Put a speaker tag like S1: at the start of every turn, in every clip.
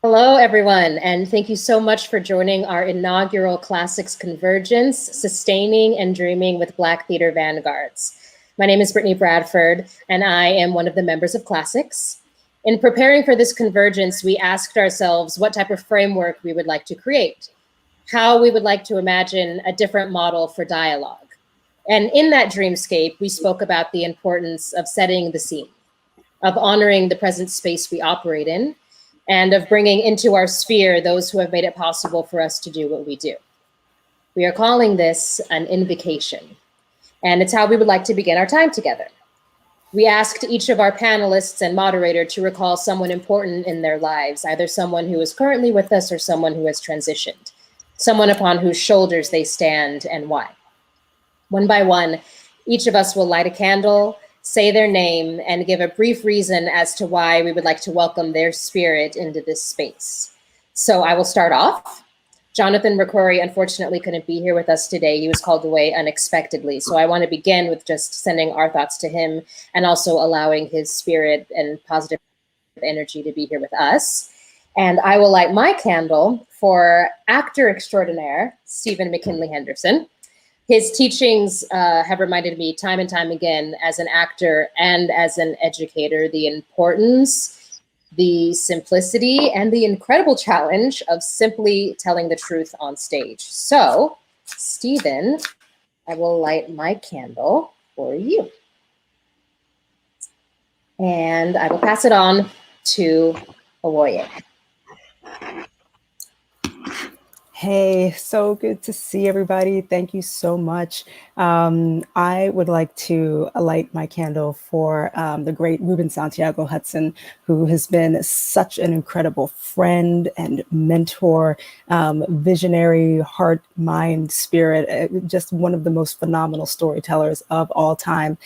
S1: Hello, everyone, and thank you so much for joining our inaugural CLASSIX Convergence, Sustaining and Dreaming with Black Theater Vanguards. My name is Brittany Bradford, and I am one of the members of CLASSIX. In preparing for this convergence, we asked ourselves what type of framework we would like to create, how we would like to imagine a different model for dialogue. And in that dreamscape, we spoke about the importance of setting the scene, of honoring the present space we operate in, and of bringing into our sphere those who have made it possible for us to do what we do. We are calling this an invocation, and it's how we would like to begin our time together. We asked each of our panelists and moderator to recall someone important in their lives, either someone who is currently with us or someone who has transitioned, someone upon whose shoulders they stand and why. One by one, each of us will light a candle, say their name, and give a brief reason as to why we would like to welcome their spirit into this space. So I will start off. Jonathan McCrory unfortunately couldn't be here with us today. He was called away unexpectedly. So I want to begin with just sending our thoughts to him and also allowing his spirit and positive energy to be here with us. And I will light my candle for actor extraordinaire, Stephen McKinley Henderson. His teachings have reminded me time and time again as an actor and as an educator, the importance, the simplicity, and the incredible challenge of simply telling the truth on stage. So, Stephen, I will light my candle for you. And I will pass it on to Owoye.
S2: Hey, so good to see everybody. Thank you so much. I would like to light my candle for the great Ruben Santiago Hudson, who has been such an incredible friend and mentor, visionary, heart, mind, spirit, just one of the most phenomenal storytellers of all time,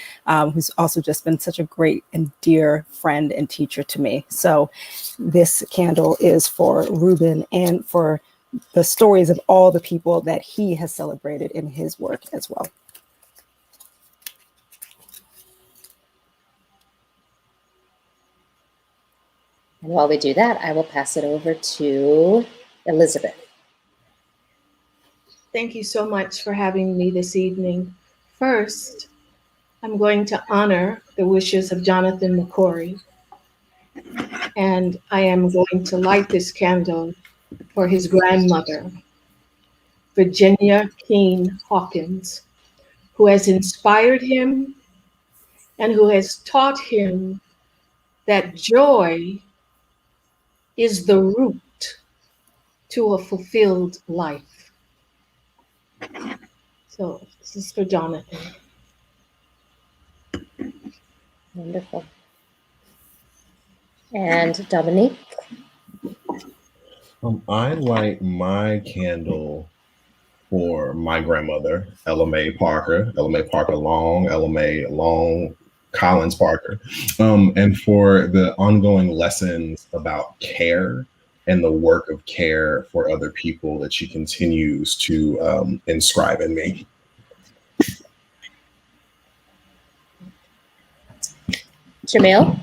S2: who's also just been such a great and dear friend and teacher to me. So this candle is for Ruben and for the stories of all the people that he has celebrated in his work as well.
S1: And while we do that, I will pass it over to Elizabeth.
S3: Thank you so much for having me this evening. First, I'm going to honor the wishes of Jonathan McCrory, and I am going to light this candle for his grandmother, Virginia Keene Hawkins, who has inspired him and who has taught him that joy is the root to a fulfilled life. So this is for Jonathan.
S1: Wonderful. And Dominique?
S4: I light my candle for my grandmother, Ella Mae Parker Long, Ella Mae Long Collins Parker, and for the ongoing lessons about care and the work of care for other people that she continues to inscribe in me.
S1: Jamil?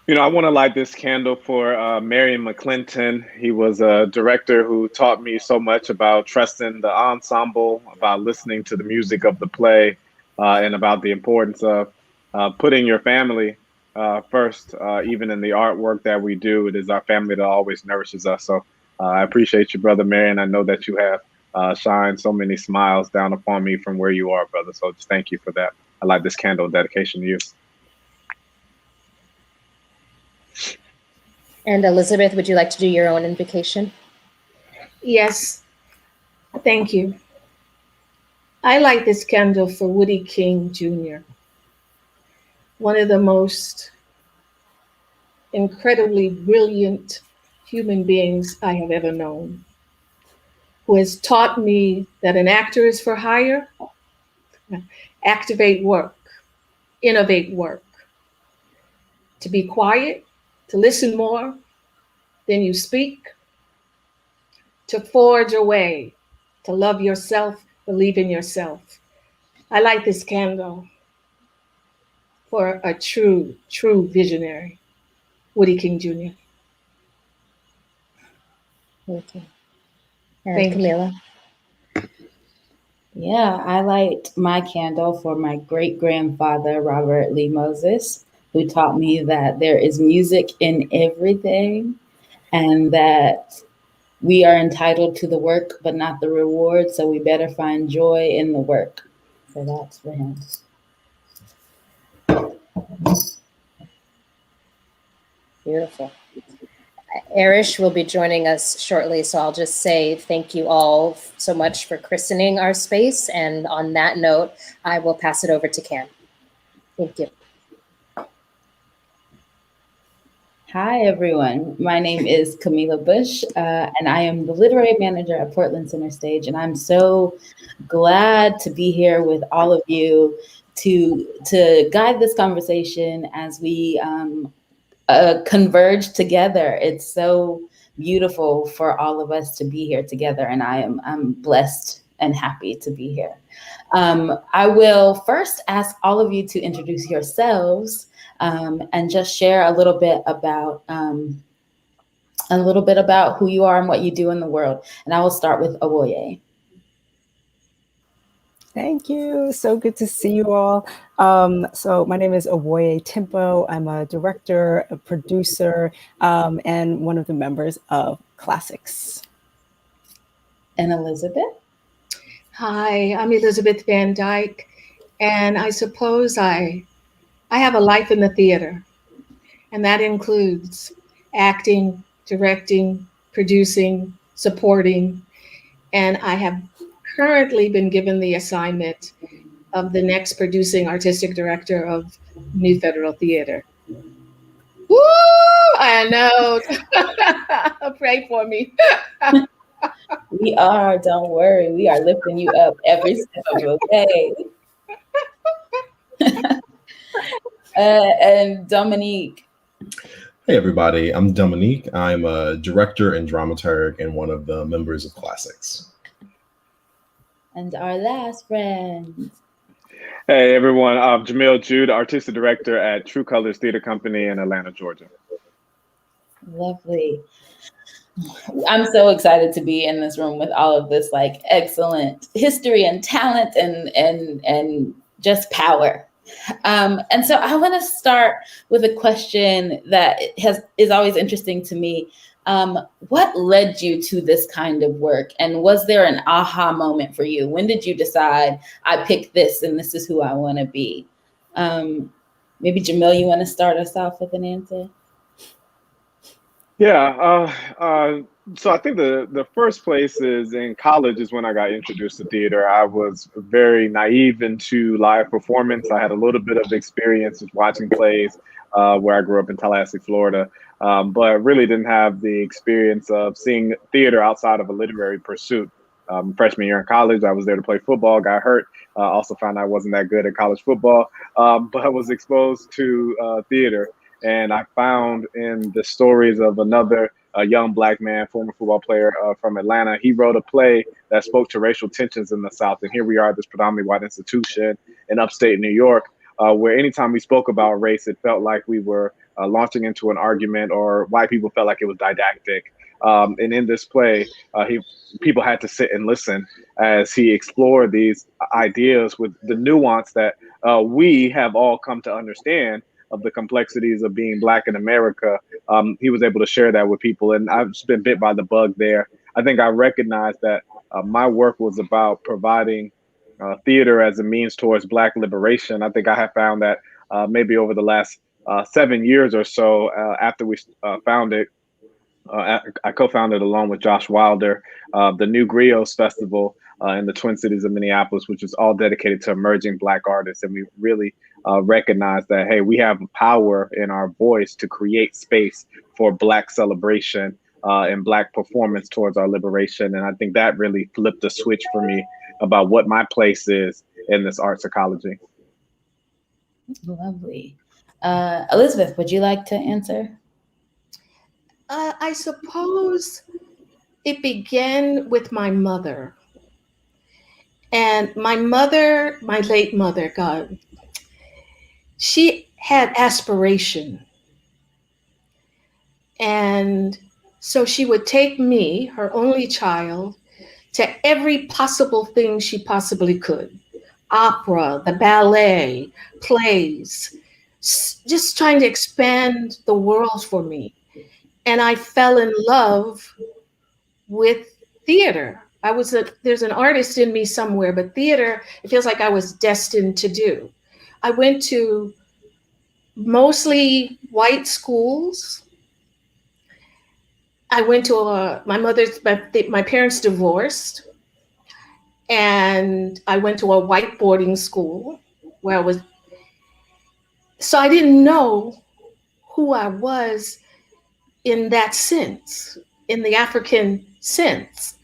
S5: You know, I want to light this candle for Marion McClinton. He was a director who taught me so much about trusting the ensemble, about listening to the music of the play, and about the importance of putting your family first, even in the artwork that we do. It is our family that always nourishes us. So I appreciate you, Brother Marion. I know that you have shined so many smiles down upon me from where you are, brother. So just thank you for that. I light this candle in dedication to you.
S1: And Elizabeth, would you like to do your own invocation?
S3: Yes, thank you. I light this candle for Woody King Jr., one of the most incredibly brilliant human beings I have ever known, who has taught me that an actor is for hire, activate work, innovate work, to be quiet, to listen more than you speak, to forge a way, to love yourself, believe in yourself. I light this candle for a true visionary. Woody King Jr.
S1: Thank you. And
S3: Thank you.
S1: Camila.
S6: Yeah, I light my candle for my great grandfather, Robert Lee Moses, who taught me that there is music in everything and that we are entitled to the work, but not the reward. So we better find joy in the work. So that's for him.
S1: Beautiful. Arish will be joining us shortly, so I'll just say thank you all so much for christening our space. And on that note, I will pass it over to Cam. Thank you.
S6: Hi, everyone. My name is Camila Bush, and I am the literary manager at Portland Center Stage. And I'm so glad to be here with all of you to guide this conversation as we converge together. It's so beautiful for all of us to be here together, and I'm blessed and happy to be here. I will first ask all of you to introduce yourselves and just share a little bit about who you are and what you do in the world. And I will start with Owoye.
S2: Thank you. So good to see you all. So my name is Owoye Timpo. I'm a director, a producer, and one of the members of CLASSIX.
S6: And Elizabeth?
S3: Hi, I'm Elizabeth Van Dyke, and I suppose I have a life in the theater, and that includes acting, directing, producing, supporting, and I have currently been given the assignment of the next producing artistic director of New Federal Theater. Woo! I know. Pray for me.
S6: We are, don't worry. We are lifting you up every step of the way. And Dominique.
S4: Hey, everybody. I'm Dominique. I'm a director and dramaturg and one of the members of CLASSIX.
S6: And our last friend.
S5: Hey, everyone. I'm Jamil Jude, artistic director at True Colors Theater Company in Atlanta, Georgia.
S6: Lovely. I'm so excited to be in this room with all of this like excellent history and talent and just power. And so I want to start with a question that is always interesting to me. What led you to this kind of work? And was there an aha moment for you? When did you decide I picked this and this is who I want to be? Maybe Jamil, you want to start us off with an answer?
S5: Yeah. So I think the first place is in college is when I got introduced to theater. I was very naive into live performance. I had a little bit of experience with watching plays where I grew up in Tallahassee, Florida, but really didn't have the experience of seeing theater outside of a literary pursuit. Freshman year in college, I was there to play football, got hurt. Also found I wasn't that good at college football, but I was exposed to theater. And I found in the stories of another young Black man, former football player from Atlanta, he wrote a play that spoke to racial tensions in the South. And here we are, this predominantly white institution in upstate New York, where anytime we spoke about race, it felt like we were launching into an argument, or white people felt like it was didactic. And in this play, people had to sit and listen as he explored these ideas with the nuance that we have all come to understand of the complexities of being Black in America. He was able to share that with people, and I've just been bit by the bug there. I think I recognized that my work was about providing theater as a means towards Black liberation. I think I have found that maybe over the last 7 years or so after we founded, I co-founded along with Josh Wilder the New Griots Festival in the Twin Cities of Minneapolis, which is all dedicated to emerging Black artists. And we really recognize that, hey, we have power in our voice to create space for Black celebration and Black performance towards our liberation. And I think that really flipped the switch for me about what my place is in this arts ecology.
S6: Lovely. Elizabeth, would you like to answer?
S3: I suppose it began with my mother. And my mother, my late mother, God, she had aspiration. And so she would take me, her only child, to every possible thing she possibly could. Opera, the ballet, plays, just trying to expand the world for me. And I fell in love with theater. There's an artist in me somewhere, but theater, it feels like I was destined to do. I went to mostly white schools. I went to my parents divorced, and I went to a white boarding school where so I didn't know who I was in that sense, in the African sense.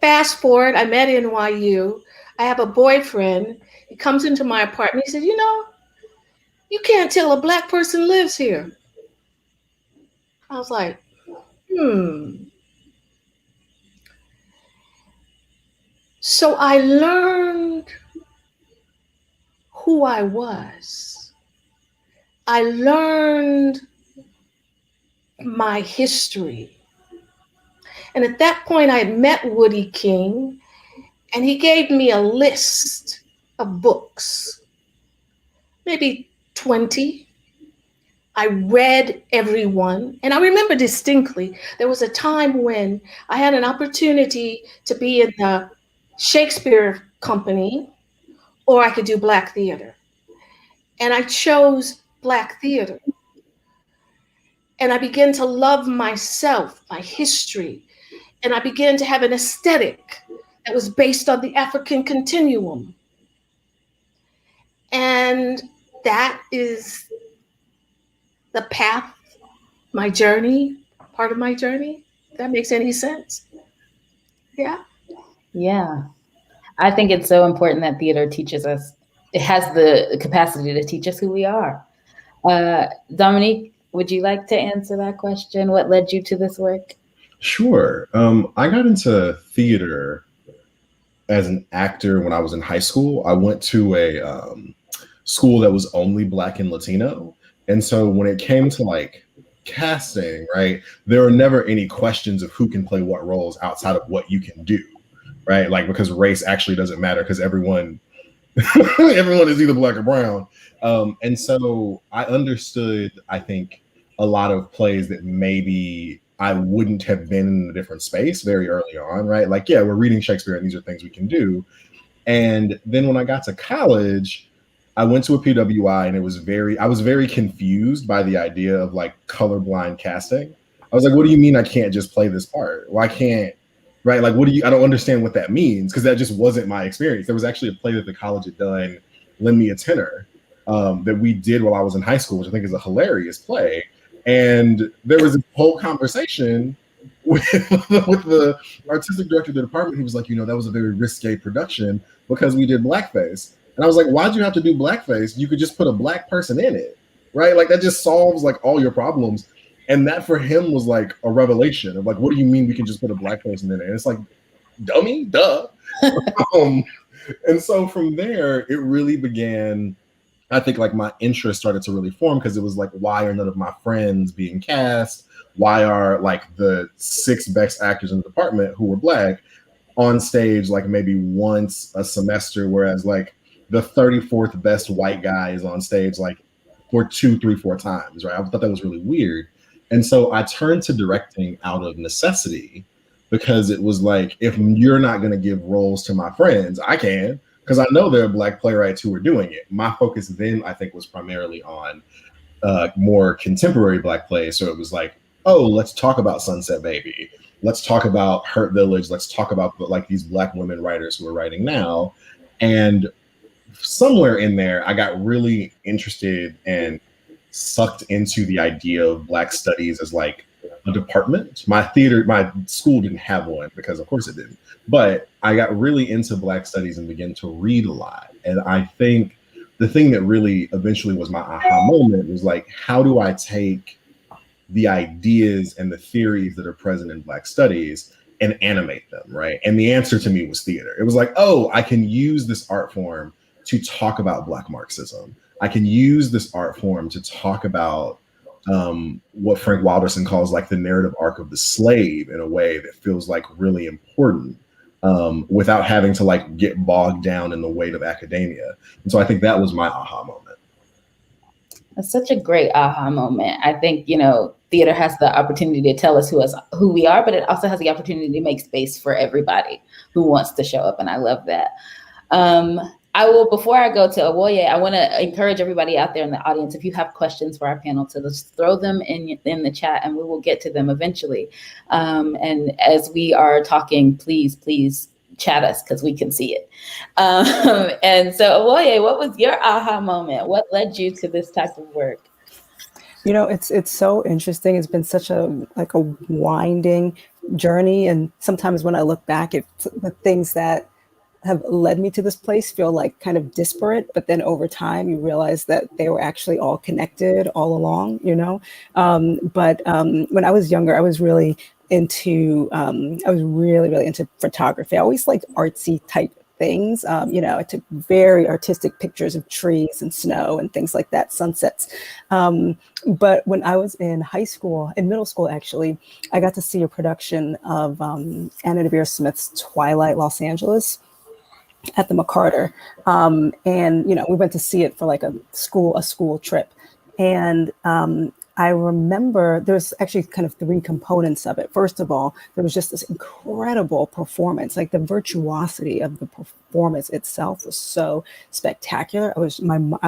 S3: Fast forward, I'm at NYU. I have a boyfriend. He comes into my apartment. He said, you can't tell a Black person lives here. I was like, So I learned who I was. I learned my history. And at that point, I had met Woody King, and he gave me a list of books, maybe 20. I read every one. And I remember distinctly, there was a time when I had an opportunity to be in the Shakespeare company, or I could do Black theater. And I chose Black theater. And I began to love myself, my history. And I began to have an aesthetic that was based on the African continuum. And that is the path, my journey, part of my journey. If that makes any sense. Yeah.
S6: Yeah. I think it's so important that theater teaches us. It has the capacity to teach us who we are. Dominique, would you like to answer that question? What led you to this work?
S4: Sure. I got into theater as an actor when I was in high school. I went to a school that was only Black and Latino. And so when it came to like casting, right, there were never any questions of who can play what roles outside of what you can do, right? Like, because race actually doesn't matter because everyone is either Black or brown. And so I understood, I think, a lot of plays that maybe I wouldn't have been in a different space very early on, right? Like, yeah, we're reading Shakespeare and these are things we can do. And then when I got to college, I went to a PWI and I was very confused by the idea of like colorblind casting. I was like, what do you mean I can't just play this part? Why can't, right? Like, I don't understand what that means, because that just wasn't my experience. There was actually a play that the college had done, Lend Me a Tenor, that we did while I was in high school, which I think is a hilarious play. And there was this whole conversation with the artistic director of the department. He was like, that was a very risque production because we did blackface. And I was like, why'd you have to do blackface? You could just put a Black person in it, right? Like, that just solves like all your problems. And that for him was like a revelation of like, what do you mean we can just put a Black person in it? And it's like, dummy, duh. And so from there, it really began, I think, like my interest started to really form, because it was like, why are none of my friends being cast? Why are like the 6 best actors in the department who were Black on stage like maybe once a semester, whereas like the 34th best white guy is on stage like for 2, 3, 4 times, right? I thought that was really weird. And so I turned to directing out of necessity, because it was like, if you're not going to give roles to my friends, I can, because I know there are Black playwrights who are doing it. My focus then, I think, was primarily on more contemporary Black plays. So it was like, oh, let's talk about Sunset Baby. Let's talk about Hurt Village. Let's talk about like these Black women writers who are writing now. And somewhere in there, I got really interested and sucked into the idea of Black studies as like a department. My school didn't have one, because of course it didn't. But I got really into Black studies and began to read a lot. And I think the thing that really eventually was my aha moment was like, how do I take the ideas and the theories that are present in Black studies and animate them, right? And the answer to me was theater. It was like, oh, I can use this art form to talk about Black Marxism. I can use this art form to talk about what Frank Wilderson calls like the narrative arc of the slave in a way that feels like really important, without having to like get bogged down in the weight of academia. And so I think that was my aha moment.
S6: That's such a great aha moment. I think, you know, theater has the opportunity to tell us who we are, but it also has the opportunity to make space for everybody who wants to show up. And I love that. I will, before I go to Awoye, I want to encourage everybody out there in the audience, if you have questions for our panel, to just throw them in the chat and we will get to them eventually. And as we are talking, please chat us because we can see it. And so Awoye, what was your aha moment? What led you to this type of work?
S2: You know, it's so interesting. It's been such a winding journey. And sometimes when I look back at the things that have led me to this place feel like kind of disparate, but then over time you realize that they were actually all connected all along, you know? But when I was younger, I was really into, really into photography. I always liked artsy type things. You know, I took very artistic pictures of trees and snow and things like that, sunsets. But when I was in middle school, actually, I got to see a production of Anna Deavere Smith's Twilight Los Angeles at the McCarter. And, you know, we went to see it for like a school trip. And I remember there's actually kind of three components of it. First of all, there was just this incredible performance, like the virtuosity of the performance itself was so spectacular. I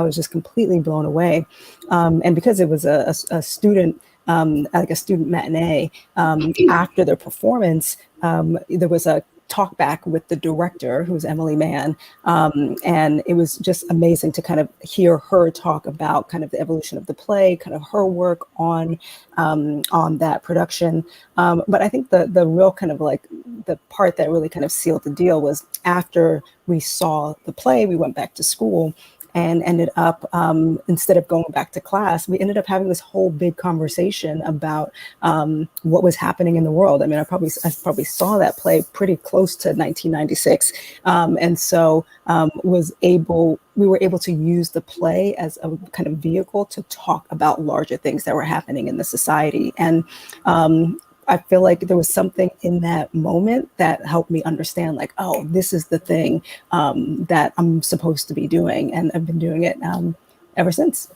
S2: was just completely blown away. And because it was a student, like a student matinee, after the performance, there was a talk back with the director, who's Emily Mann. And it was just amazing to kind of hear her talk about kind of the evolution of the play, kind of her work on that production. But I think the real kind of like the part that really kind of sealed the deal was after we saw the play, we went back to school and ended up, instead of going back to class, we ended up having this whole big conversation about what was happening in the world. I mean, I probably saw that play pretty close to 1996. And so we were able to use the play as a kind of vehicle to talk about larger things that were happening in the society. And I feel like there was something in that moment that helped me understand, like, oh, this is the thing that I'm supposed to be doing. And I've been doing it ever since.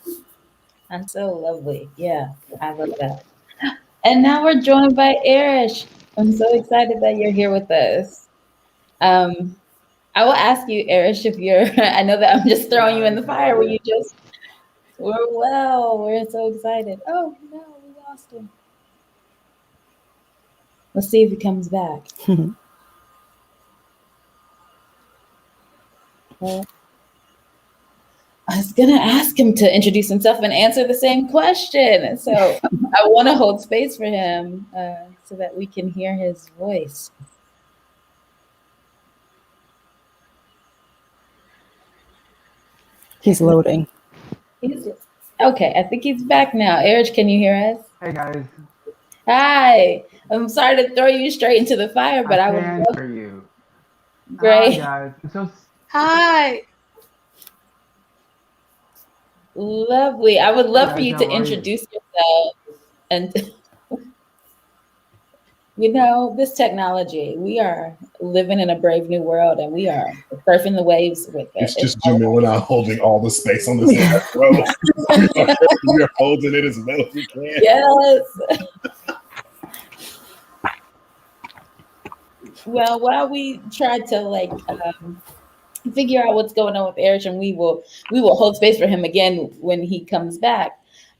S6: That's so lovely. Yeah, I love that. And now we're joined by Erish. I'm so excited that you're here with us. I will ask you, Erish, if I know that I'm just throwing you in the fire. We're so excited. Oh, no, we lost him. Let's see if he comes back. Well, I was going to ask him to introduce himself and answer the same question. And so I want to hold space for him so that we can hear his voice.
S2: He's loading.
S6: Okay, I think he's back now. Erish, can you hear us?
S7: Hey, guys.
S6: Hi. I'm sorry to throw you straight into the fire, but I would love
S7: for you.
S6: Great.
S7: Hi, guys.
S3: Hi.
S6: Lovely. I would love for you to introduce yourself. And, you know, this technology, we are living in a brave new world and we are surfing the waves with it.
S4: It's just Jamila and I holding all the space on this last row. We are holding it as well as we can.
S6: Yes. Well, while we try to figure out what's going on with Erish, and we will hold space for him again when he comes back.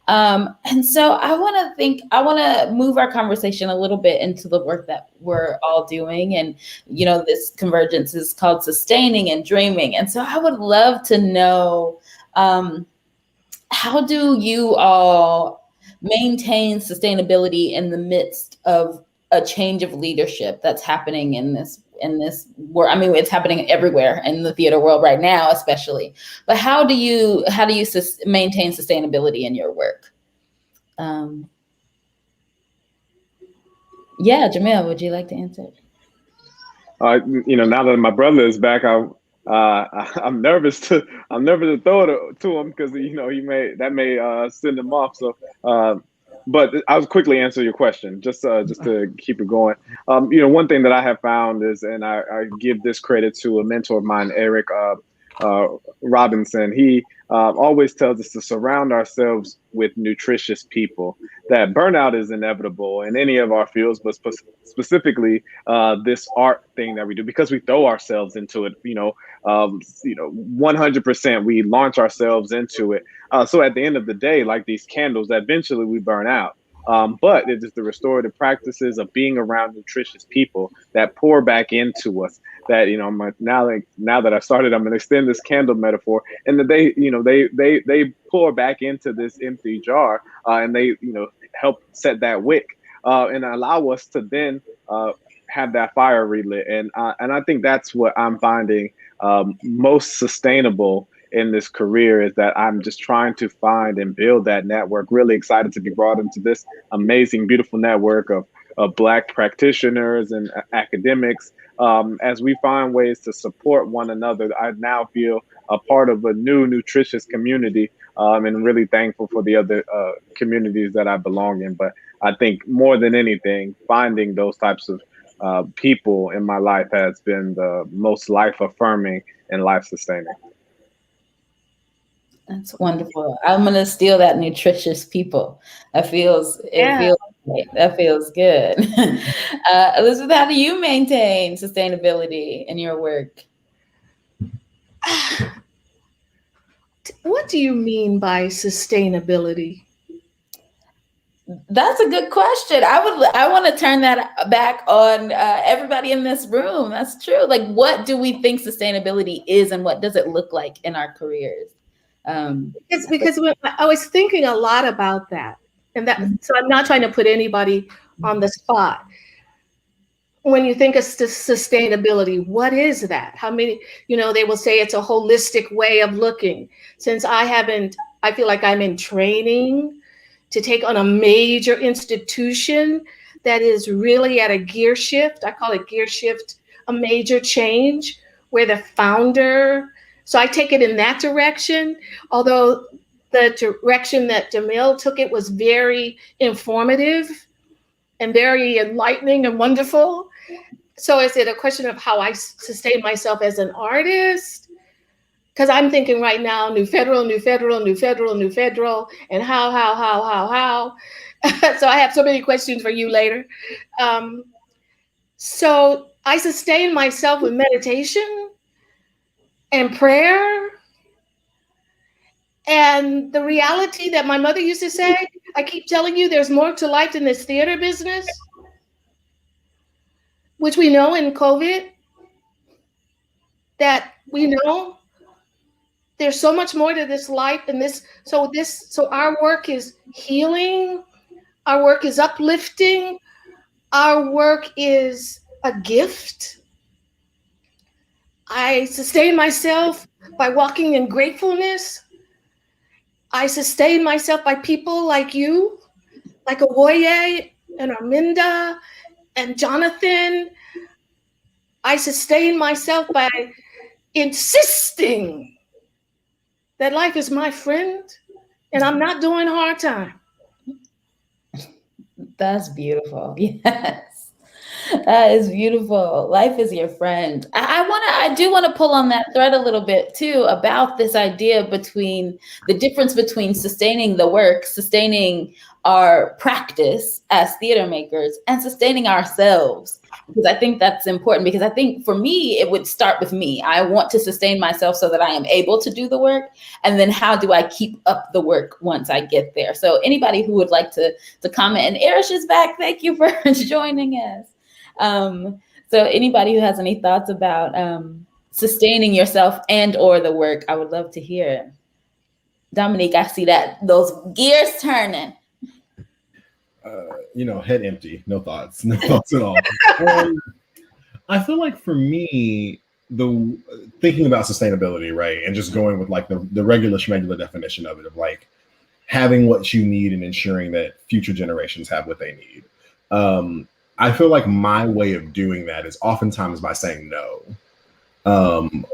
S6: And so I want to move our conversation a little bit into the work that we're all doing. And, you know, this convergence is called Sustaining and Dreaming. And so I would love to know, how do you all maintain sustainability in the midst of a change of leadership that's happening in this world? I mean, it's happening everywhere in the theater world right now, especially. But how do you maintain sustainability in your work? Yeah, Jamil, would you like to answer?
S5: You know, now that my brother is back, I I'm nervous to throw it to him because he may send him off. So, but I'll quickly answer your question just to keep it going. One thing that I have found is, and I give this credit to a mentor of mine, Eric Robinson. He always tells us to surround ourselves with nutritious people. That burnout is inevitable in any of our fields, but specifically this art thing that we do, because we throw ourselves into it. 100%, we launch ourselves into it. So at the end of the day, like these candles, eventually we burn out. But it is the restorative practices of being around nutritious people that pour back into us. That now that I started, I'm going to extend this candle metaphor, and that they pour back into this empty jar, and they help set that wick, and allow us to then have that fire relit. And I think that's what I'm finding most sustainable in this career, is that I'm just trying to find and build that network. Really excited to be brought into this amazing, beautiful network of Black practitioners and academics. As we find ways to support one another, I now feel a part of a new nutritious community, and really thankful for the other communities that I belong in. But I think more than anything, finding those types of people in my life has been the most life affirming and life sustaining.
S6: That's wonderful. I'm gonna steal that, nutritious people. That feels good. Elizabeth, how do you maintain sustainability in your work?
S3: What do you mean by sustainability?
S6: That's a good question. I want to turn that back on everybody in this room. That's true. Like, what do we think sustainability is, and what does it look like in our careers?
S3: Because I was thinking a lot about that, so I'm not trying to put anybody on the spot. When you think of sustainability, what is that? How many, they will say it's a holistic way of looking. Since I feel like I'm in training to take on a major institution that is really at a gear shift. I call it gear shift, a major change, where the founder, so I take it in that direction, although the direction that Jamil took it was very informative and very enlightening and wonderful. So is it a question of how I sustain myself as an artist? Because I'm thinking right now, new federal, and how. So I have so many questions for you later. So I sustain myself with meditation and prayer. And the reality that my mother used to say, I keep telling you, there's more to life than this theater business, which we know in COVID, that we know there's so much more to this life and so our work is healing, our work is uplifting, our work is a gift. I sustain myself by walking in gratefulness. I sustain myself by people like you, like Owoye and Arminda and Jonathan. I sustain myself by insisting that life is my friend and I'm not doing hard time.
S6: That's beautiful. Yes, that is beautiful. Life is your friend. I do want to pull on that thread a little bit too, about this idea between the difference between sustaining the work, sustaining our practice as theater makers, and sustaining ourselves. Because I think that's important, because I think for me, it would start with me. I want to sustain myself so that I am able to do the work. And then how do I keep up the work once I get there? So anybody who would like to comment, and Erish is back. Thank you for joining us. So anybody who has any thoughts about sustaining yourself and or the work, I would love to hear it. Dominique, I see those gears turning.
S4: Head empty, no thoughts at all. I feel like for me, the thinking about sustainability, right, and just going with like the regular schmegular definition of it, of like having what you need and ensuring that future generations have what they need. I feel like my way of doing that is oftentimes by saying no.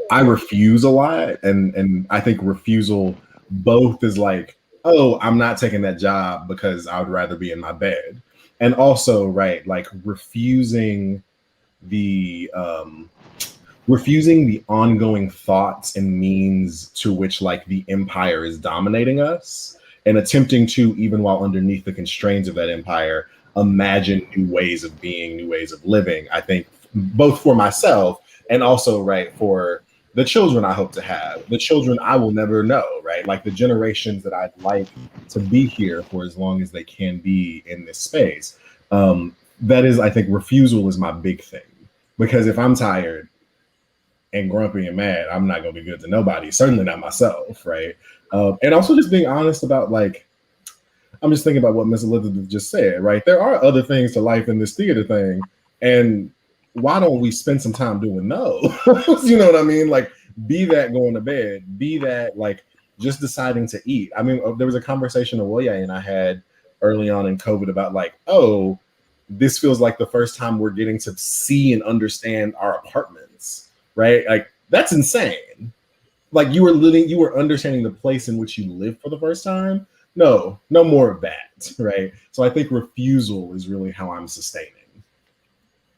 S4: I refuse a lot, and I think refusal both is like, oh, I'm not taking that job because I would rather be in my bed, and also, right, like the refusing the ongoing thoughts and means to which like the empire is dominating us, and attempting to, even while underneath the constraints of that empire, imagine new ways of being, new ways of living. I think both for myself and also, right, for the children I hope to have, the children I will never know, right, like the generations that I'd like to be here for as long as they can be in this space. That is, I think refusal is my big thing, because if I'm tired and grumpy and mad, I'm not going to be good to nobody, certainly not myself, right? And also just being honest about, like, I'm just thinking about what Miss Elizabeth just said, right? There are other things to life than this theater thing, and why don't we spend some time doing those? You know what I mean? Like, be that going to bed, be that like just deciding to eat. I mean, there was a conversation Awoye and I had early on in COVID about like, oh, this feels like the first time we're getting to see and understand our apartments, right? Like, that's insane. Like, you were understanding the place in which you live for the first time. No more of that, right? So I think refusal is really how I'm sustaining.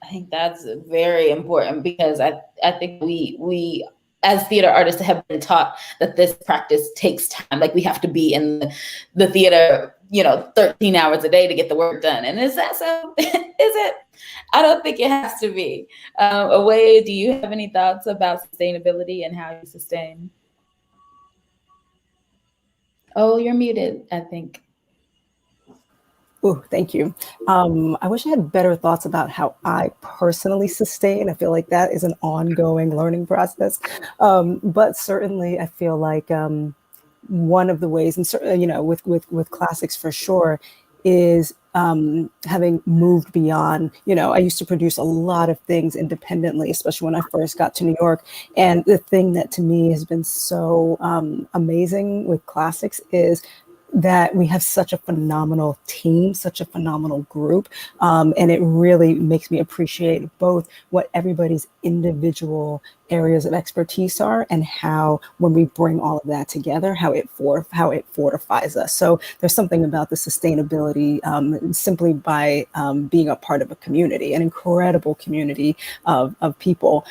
S6: I think that's very important, because I think we as theater artists have been taught that this practice takes time. Like, we have to be in the theater, 13 hours a day to get the work done. And is that so? Is it? I don't think it has to be. Awoye, do you have any thoughts about sustainability and how you sustain? Oh, you're muted, I think.
S2: Oh, thank you. I wish I had better thoughts about how I personally sustain. I feel like that is an ongoing learning process. But certainly I feel like one of the ways, and certainly, with CLASSIX for sure, is having moved beyond, I used to produce a lot of things independently, especially when I first got to New York. And the thing that to me has been so amazing with CLASSIX is that we have such a phenomenal team, such a phenomenal group. And it really makes me appreciate both what everybody's individual areas of expertise are, and how when we bring all of that together, how it fortifies us. So there's something about the sustainability simply by being a part of a community, an incredible community of people.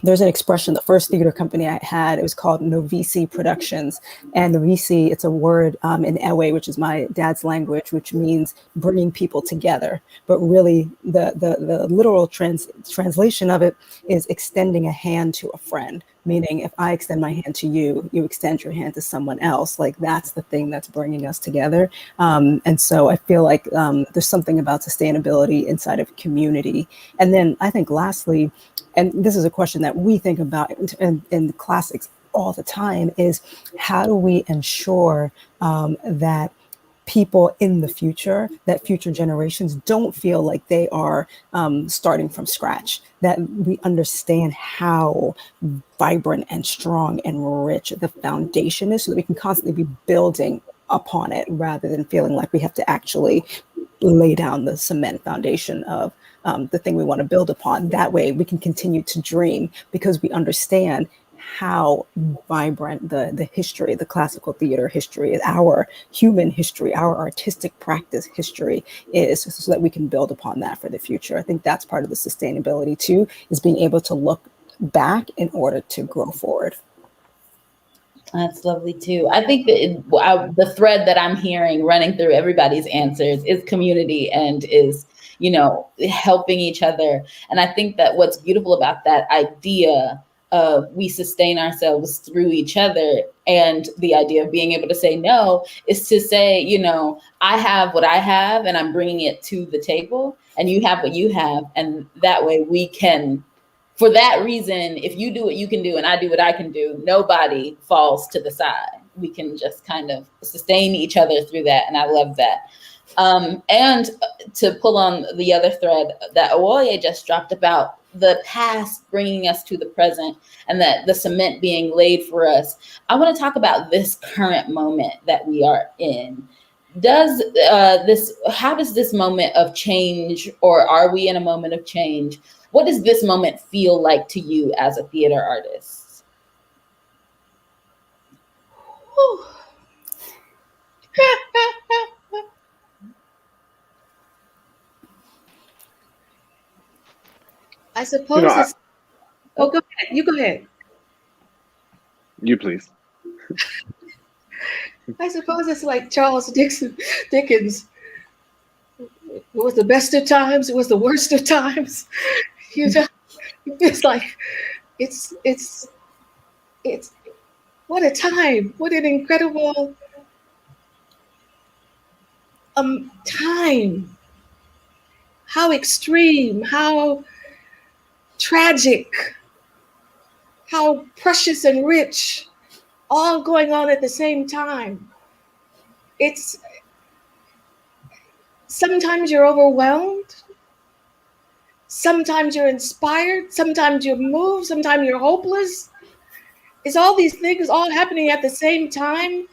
S2: There's an expression, the first theater company I had, it was called Novisi Productions. And Novisi, it's a word in Ewe, which is my dad's language, which means bringing people together. But really, the literal translation of it is extending a hand to a friend. Meaning, if I extend my hand to you, you extend your hand to someone else. Like, that's the thing that's bringing us together. And so I feel like there's something about sustainability inside of community. And then I think lastly, and this is a question that we think about in the CLASSIX all the time, is how do we ensure that people in the future, that future generations don't feel like they are starting from scratch, that we understand how vibrant and strong and rich the foundation is, so that we can constantly be building upon it, rather than feeling like we have to actually lay down the cement foundation of the thing we want to build upon. That way we can continue to dream, because we understand how vibrant the history, the classical theater history, our human history, our artistic practice history is, so that we can build upon that for the future. I think that's part of the sustainability too, is being able to look back in order to grow forward.
S6: That's lovely too. I think that the thread that I'm hearing running through everybody's answers is community, and is, helping each other. And I think that what's beautiful about that idea of we sustain ourselves through each other, and the idea of being able to say no, is to say, I have what I have and I'm bringing it to the table, and you have what you have. And that way we can, for that reason, if you do what you can do and I do what I can do, nobody falls to the side. We can just kind of sustain each other through that. And I love that. And to pull on the other thread that Awoye just dropped about the past bringing us to the present, and that the cement being laid for us, I want to talk about this current moment that we are in. how does this moment of change, or are we in a moment of change? What does this moment feel like to you as a theater artist?
S3: I suppose it's. Oh, go ahead. You go ahead.
S5: You please.
S3: I suppose it's like Charles Dickens. It was the best of times. It was the worst of times. You know, it's like, it's what a time. What an incredible time. How extreme, how tragic, how precious and rich, all going on at the same time. It's sometimes you're overwhelmed, sometimes you're inspired, sometimes you're moved, sometimes you're hopeless. It's all these things all happening at the same time.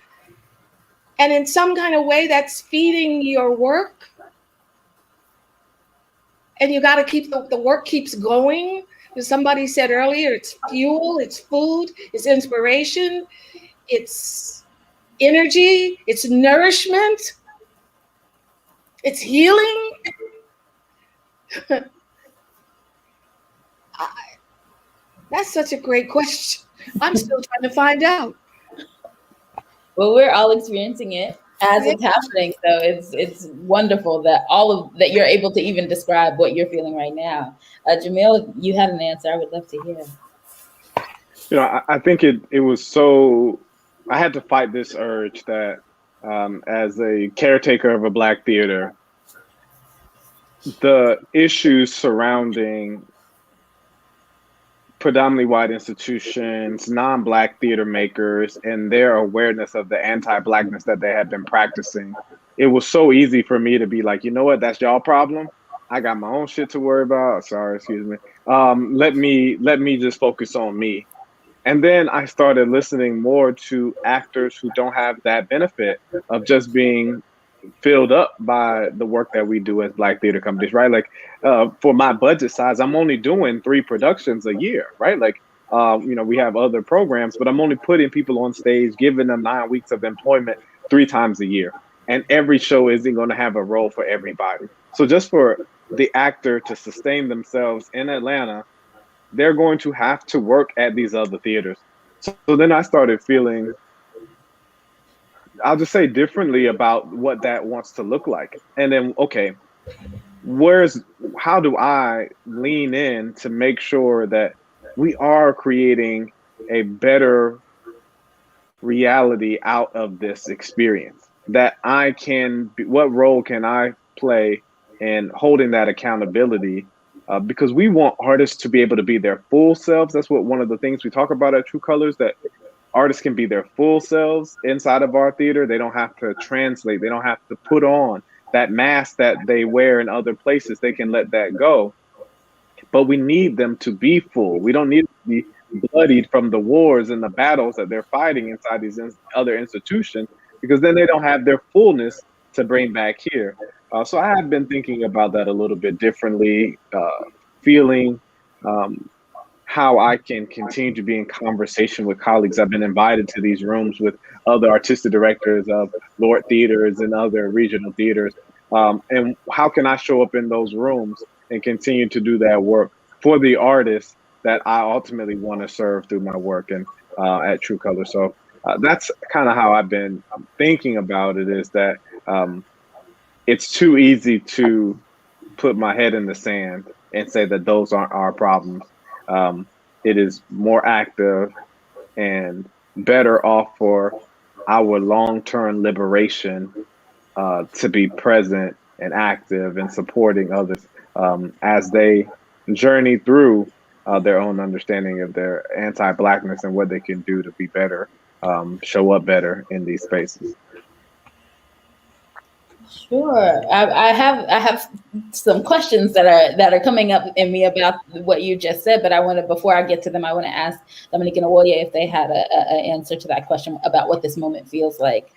S3: And in some kind of way that's feeding your work. And you got to keep the work keeps going. As somebody said earlier, it's fuel, it's food, it's inspiration, it's energy, it's nourishment, it's healing. That's such a great question. I'm still trying to find out.
S6: Well, we're all experiencing it as it's happening, so it's wonderful that that you're able to even describe what you're feeling right now. Jamil, you had an answer. I would love to hear.
S5: You know, I think it was so. I had to fight this urge that, as a caretaker of a Black theater, the issues surrounding predominantly white institutions, non-Black theater makers, and their awareness of the anti-Blackness that they had been practicing. It was so easy for me to be like, you know what, that's y'all problem. I got my own shit to worry about. Sorry, excuse me. Let me just focus on me. And then I started listening more to actors who don't have that benefit of just being filled up by the work that we do as Black theater companies, right? Like, for my budget size, I'm only doing 3 productions a year, right? Like, you know, we have other programs, but I'm only putting people on stage, giving them 9 weeks of employment 3 times a year. And every show isn't going to have a role for everybody. So just for the actor to sustain themselves in Atlanta, they're going to have to work at these other theaters. So then I started feeling, I'll just say, differently about what that wants to look like. And then, okay, how do I lean in to make sure that we are creating a better reality out of this experience? That what role can I play in holding that accountability? Because we want artists to be able to be their full selves. That's one of the things we talk about at True Colors, that artists can be their full selves inside of our theater. They don't have to translate. They don't have to put on that mask that they wear in other places. They can let that go. But we need them to be full. We don't need to be bloodied from the wars and the battles that they're fighting inside these other institutions, because then they don't have their fullness to bring back here. So I have been thinking about that a little bit differently, feeling how I can continue to be in conversation with colleagues. I've been invited to these rooms with other artistic directors of Lord Theaters and other regional theaters. And how can I show up in those rooms and continue to do that work for the artists that I ultimately want to serve through my work and at True Colors. So that's kind of how I've been thinking about it, is that it's too easy to put my head in the sand and say that those aren't our problems. It is more active and better off for our long-term liberation to be present and active and supporting others as they journey through their own understanding of their anti-Blackness and what they can do to be better, show up better in these spaces.
S6: Sure. I have some questions that are coming up in me about what you just said, but before I get to them, I want to ask Dominique and Awoye if they had an answer to that question about what this moment feels like.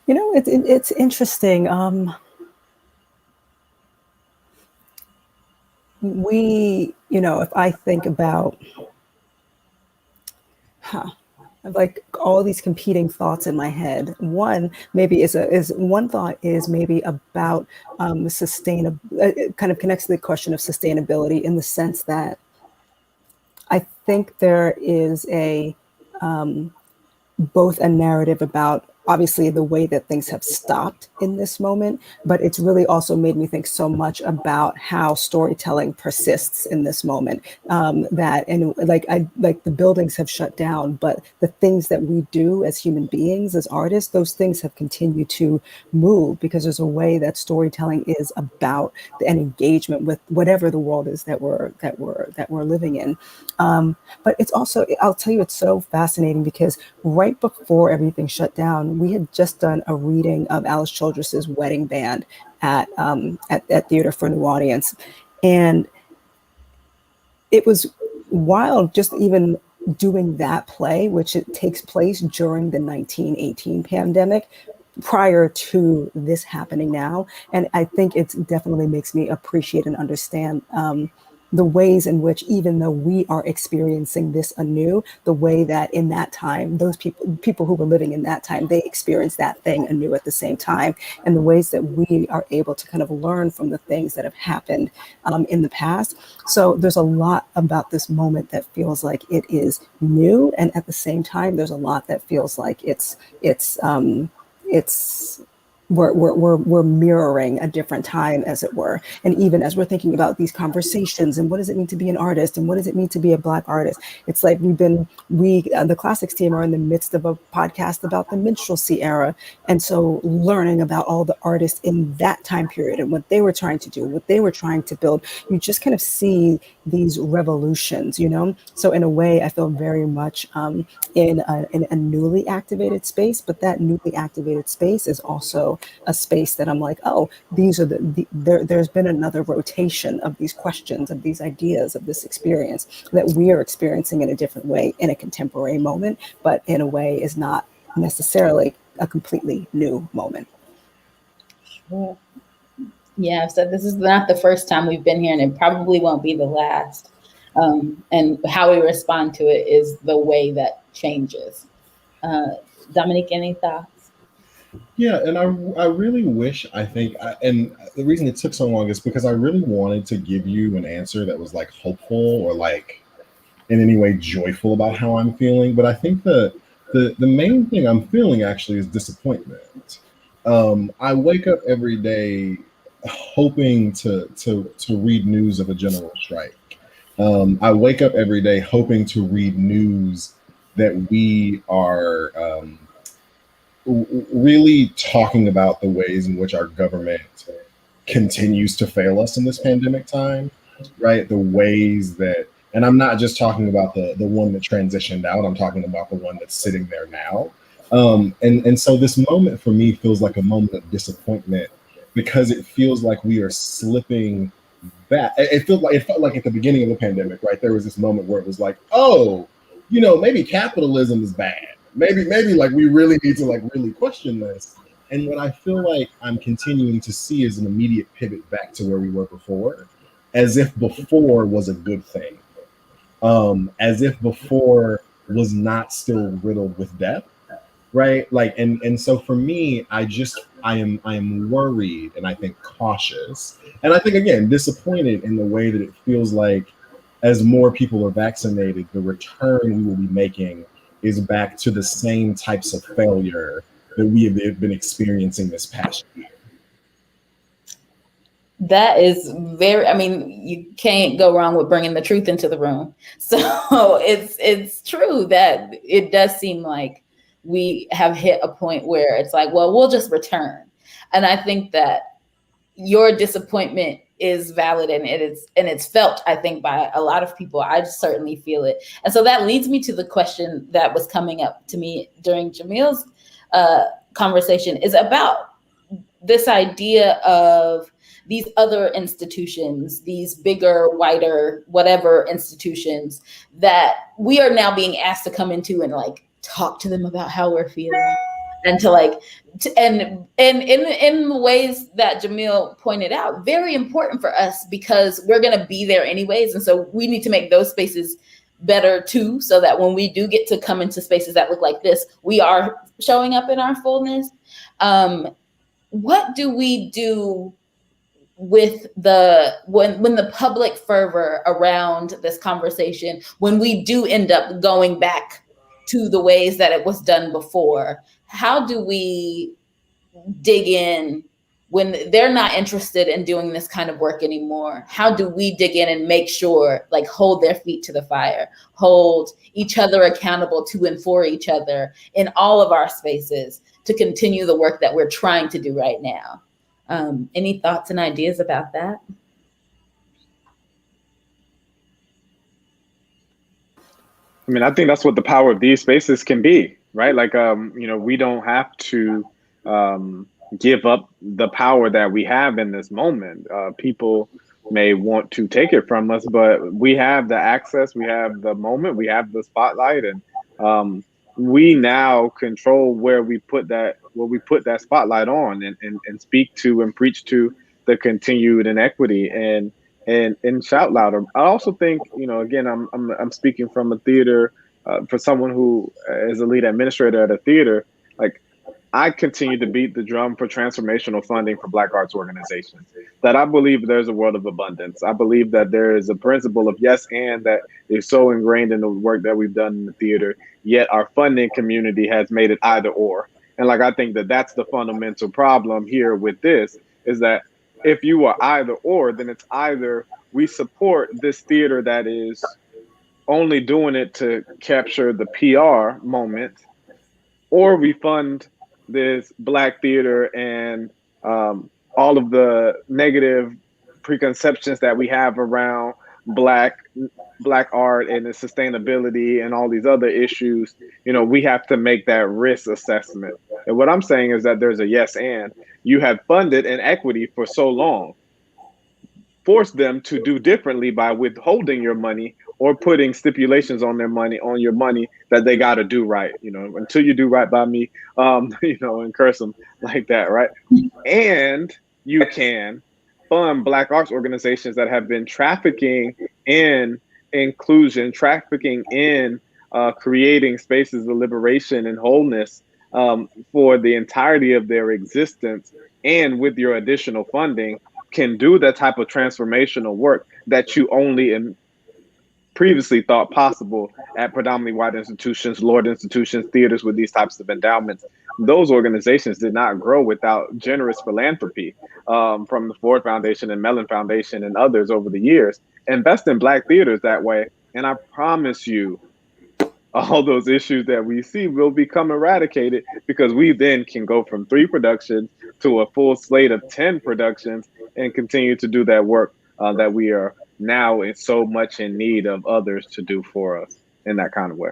S2: It's interesting. If I think about, like all these competing thoughts in my head. One maybe one thought is maybe about sustainable. It kind of connects to the question of sustainability in the sense that I think there is both a narrative about obviously the way that things have stopped in this moment, but it's really also made me think so much about how storytelling persists in this moment. Like the buildings have shut down, but the things that we do as human beings, as artists, those things have continued to move because there's a way that storytelling is about an engagement with whatever the world is that we're living in. But it's also, I'll tell you, it's so fascinating because right before everything shut down, we had just done a reading of Alice Childress's Wedding Band at Theater for New Audience. And it was wild just even doing that play, which it takes place during the 1918 pandemic, prior to this happening now. And I think it definitely makes me appreciate and understand the ways in which, even though we are experiencing this anew, the way that in that time, those people who were living in that time, they experienced that thing anew at the same time, and the ways that we are able to kind of learn from the things that have happened in the past. So there's a lot about this moment that feels like it is new, and at the same time, there's a lot that feels like we're mirroring a different time, as it were. And even as we're thinking about these conversations and what does it mean to be an artist and what does it mean to be a Black artist, it's like the CLASSIX team are in the midst of a podcast about the minstrelsy era. And so learning about all the artists in that time period and what they were trying to do, what they were trying to build, you just kind of see these revolutions, So in a way, I feel very much in a newly activated space, but that newly activated space is also a space that I'm like, oh, these are there's been another rotation of these questions, of these ideas, of this experience that we are experiencing in a different way in a contemporary moment, but in a way is not necessarily a completely new moment.
S6: Sure. Yeah, so this is not the first time we've been here, and it probably won't be the last. And how we respond to it is the way that changes. Dominique, any thoughts?
S4: Yeah, and I really wish, and the reason it took so long is because I really wanted to give you an answer that was like hopeful or like in any way joyful about how I'm feeling. But I think the main thing I'm feeling actually is disappointment. I wake up every day hoping to read news of a general strike. I wake up every day hoping to read news that we are really talking about the ways in which our government continues to fail us in this pandemic time, right? The ways that, and I'm not just talking about the one that transitioned out, I'm talking about the one that's sitting there now. And so this moment for me feels like a moment of disappointment because it feels like we are slipping back. It felt like at the beginning of the pandemic, right? There was this moment where it was like, oh, maybe capitalism is bad. Maybe like we really need to like really question this. And what I feel like I'm continuing to see is an immediate pivot back to where we were before, as if before was a good thing, as if before was not still riddled with death, right? Like, and so for me, I am worried and I think cautious, and I think again disappointed in the way that it feels like as more people are vaccinated, the return we will be making is back to the same types of failure that we have been experiencing this past year.
S6: That is you can't go wrong with bringing the truth into the room. So it's true that it does seem like we have hit a point where it's like, well, we'll just return. And I think that your disappointment is valid, and it's felt, I think, by a lot of people. I certainly feel it. And so that leads me to the question that was coming up to me during Jamil's conversation, is about this idea of these other institutions, these bigger, wider, whatever institutions that we are now being asked to come into and like talk to them about how we're feeling. and to like, and in the ways that Jamil pointed out, very important for us because we're going to be there anyways. And so we need to make those spaces better too, so that when we do get to come into spaces that look like this, we are showing up in our fullness. What do we do with when the public fervor around this conversation, when we do end up going back to the ways that it was done before? How do we dig in when they're not interested in doing this kind of work anymore? How do we dig in and make sure, like, hold their feet to the fire, hold each other accountable to and for each other in all of our spaces to continue the work that we're trying to do right now? Any thoughts and ideas about that?
S5: I mean, I think that's what the power of these spaces can be, right? Like, we don't have to give up the power that we have in this moment. People may want to take it from us, but we have the access, we have the moment, we have the spotlight, and we now control where we put that spotlight on, and speak to and preach to the continued inequity and shout louder. I also think, again, I'm speaking from a theater, for someone who is a lead administrator at a theater. Like, I continue to beat the drum for transformational funding for Black arts organizations, that I believe there's a world of abundance. I believe that there is a principle of yes and that is so ingrained in the work that we've done in the theater, yet our funding community has made it either or. And like, I think that that's the fundamental problem here with this, is that if you are either or, then it's either we support this theater that is only doing it to capture the PR moment, or we fund this Black theater and all of the negative preconceptions that we have around Black art and the sustainability and all these other issues. We have to make that risk assessment. And what I'm saying is that there's a yes and. You have funded inequity for so long. Force them to do differently by withholding your money or putting stipulations on your money that they got to do right, until you do right by me, and curse them like that, right? And you can fund Black arts organizations that have been trafficking in inclusion, trafficking in creating spaces of liberation and wholeness for the entirety of their existence, and with your additional funding can do that type of transformational work that you only previously thought possible at predominantly white institutions, lowered institutions, theaters with these types of endowments. Those organizations did not grow without generous philanthropy from the Ford Foundation and Mellon Foundation and others over the years. Invest in Black theaters that way, and I promise you, all those issues that we see will become eradicated, because we then can go from 3 productions to a full slate of 10 productions and continue to do that work that we are now in so much in need of others to do for us in that kind of way.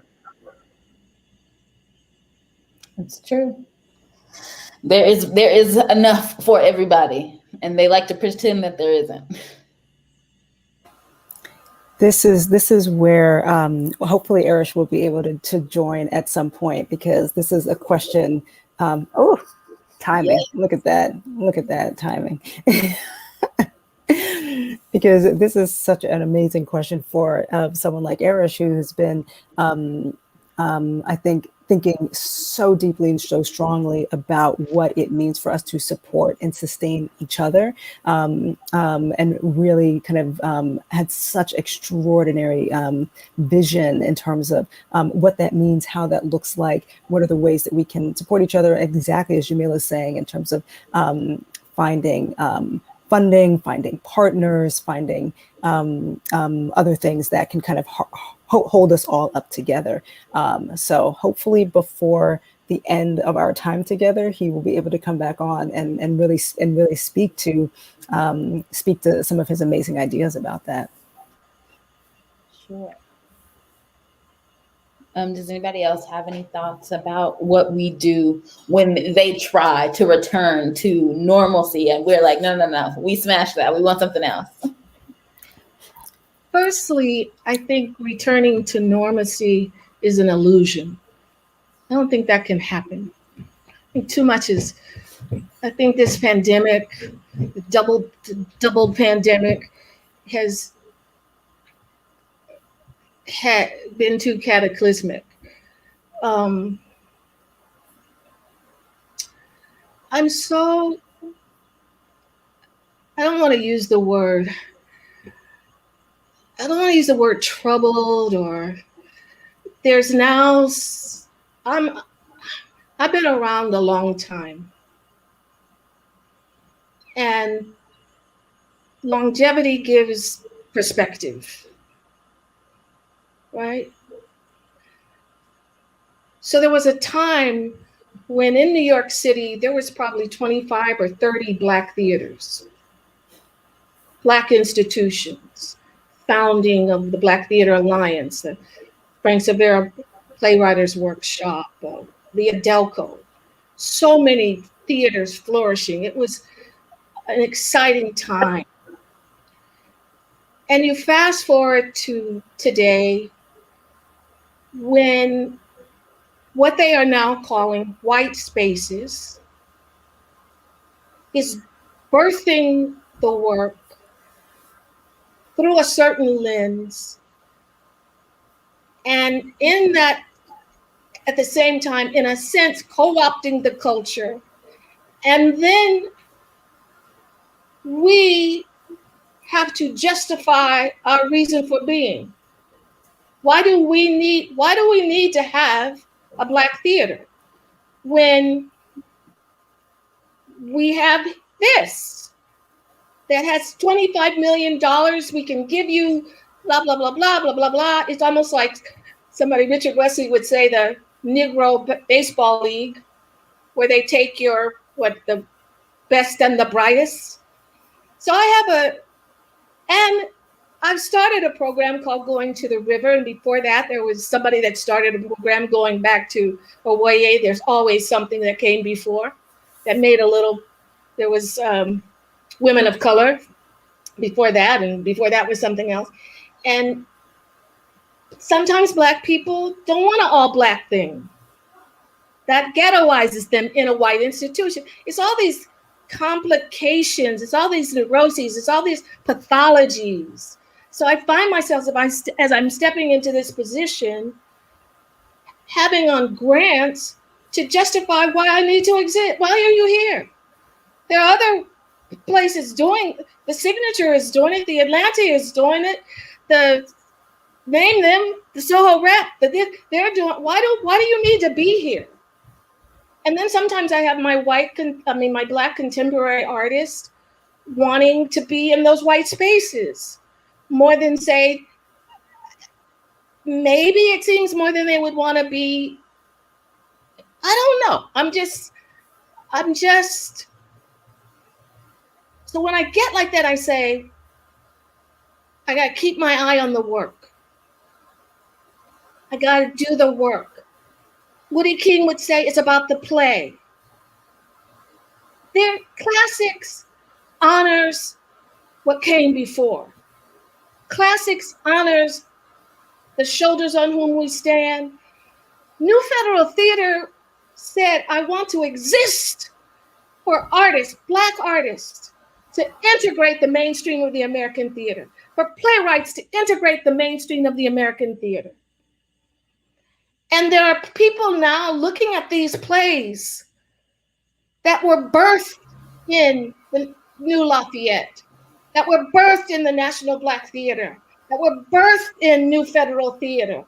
S6: It's true. There is enough for everybody, and they like to pretend that there isn't.
S2: This is where hopefully Erish will be able to join at some point, because this is a question. Timing! Yeah. Look at that timing. Because this is such an amazing question for someone like Erish, who has been, I think, thinking so deeply and so strongly about what it means for us to support and sustain each other, and really kind of had such extraordinary vision in terms of what that means, how that looks like, what are the ways that we can support each other, exactly as Jamila is saying, in terms of finding funding, finding partners, finding other things that can kind of hold us all up together. So hopefully before the end of our time together, he will be able to come back on and really speak to some of his amazing ideas about that.
S6: Sure. Does anybody else have any thoughts about what we do when they try to return to normalcy and we're like, no, we smashed that, we want something else?
S3: Firstly, I think returning to normalcy is an illusion. I don't think that can happen. think too much is, I think this pandemic, double pandemic, has been too cataclysmic. I'm so, I don't want to use the word, troubled, or there's now, I've been around a long time, and longevity gives perspective, right? So there was a time when in New York City, there was probably 25 or 30 Black theaters, Black institutions, founding of the Black Theater Alliance, the Frank Severa Playwriters Workshop, the Adelco, so many theaters flourishing. It was an exciting time. And you fast forward to today, when what they are now calling white spaces is birthing the work through a certain lens. And in that, at the same time, in a sense, co-opting the culture. And then we have to justify our reason for being. Why do we need to have a Black theater when we have this that has $25 million? We can give you blah, blah, blah, blah, blah, blah, blah. It's almost like somebody, Richard Wesley would say, the Negro Baseball League, where they take the best and the brightest. So I've started a program called Going to the River. And before that, there was somebody that started a program going back to Owoye. There's always something that came before that made there was women of color before that. And before that was something else. And sometimes Black people don't want an all Black thing. That ghettoizes them in a white institution. It's all these complications, it's all these neuroses, it's all these pathologies. So I find myself, as I'm stepping into this position, having on grants to justify why I need to exist. Why are you here? There are other places doing, the Signature is doing it, the Atlanta is doing it, name them, the Soho Rep, they're doing, why do you need to be here? And then sometimes I have my my Black contemporary artists wanting to be in those white spaces more than, say, maybe it seems more than they would want to be. I don't know. I'm just, so when I get like that, I say, I got to keep my eye on the work. I got to do the work. Woody King would say it's about the play. Their CLASSIX honors what came before. CLASSIX honors the shoulders on whom we stand. New Federal Theater said, I want to exist for artists, Black artists, to integrate the mainstream of the American theater, for playwrights to integrate the mainstream of the American theater. And there are people now looking at these plays that were birthed in the New Lafayette, that were birthed in the National Black Theater, that were birthed in New Federal Theater,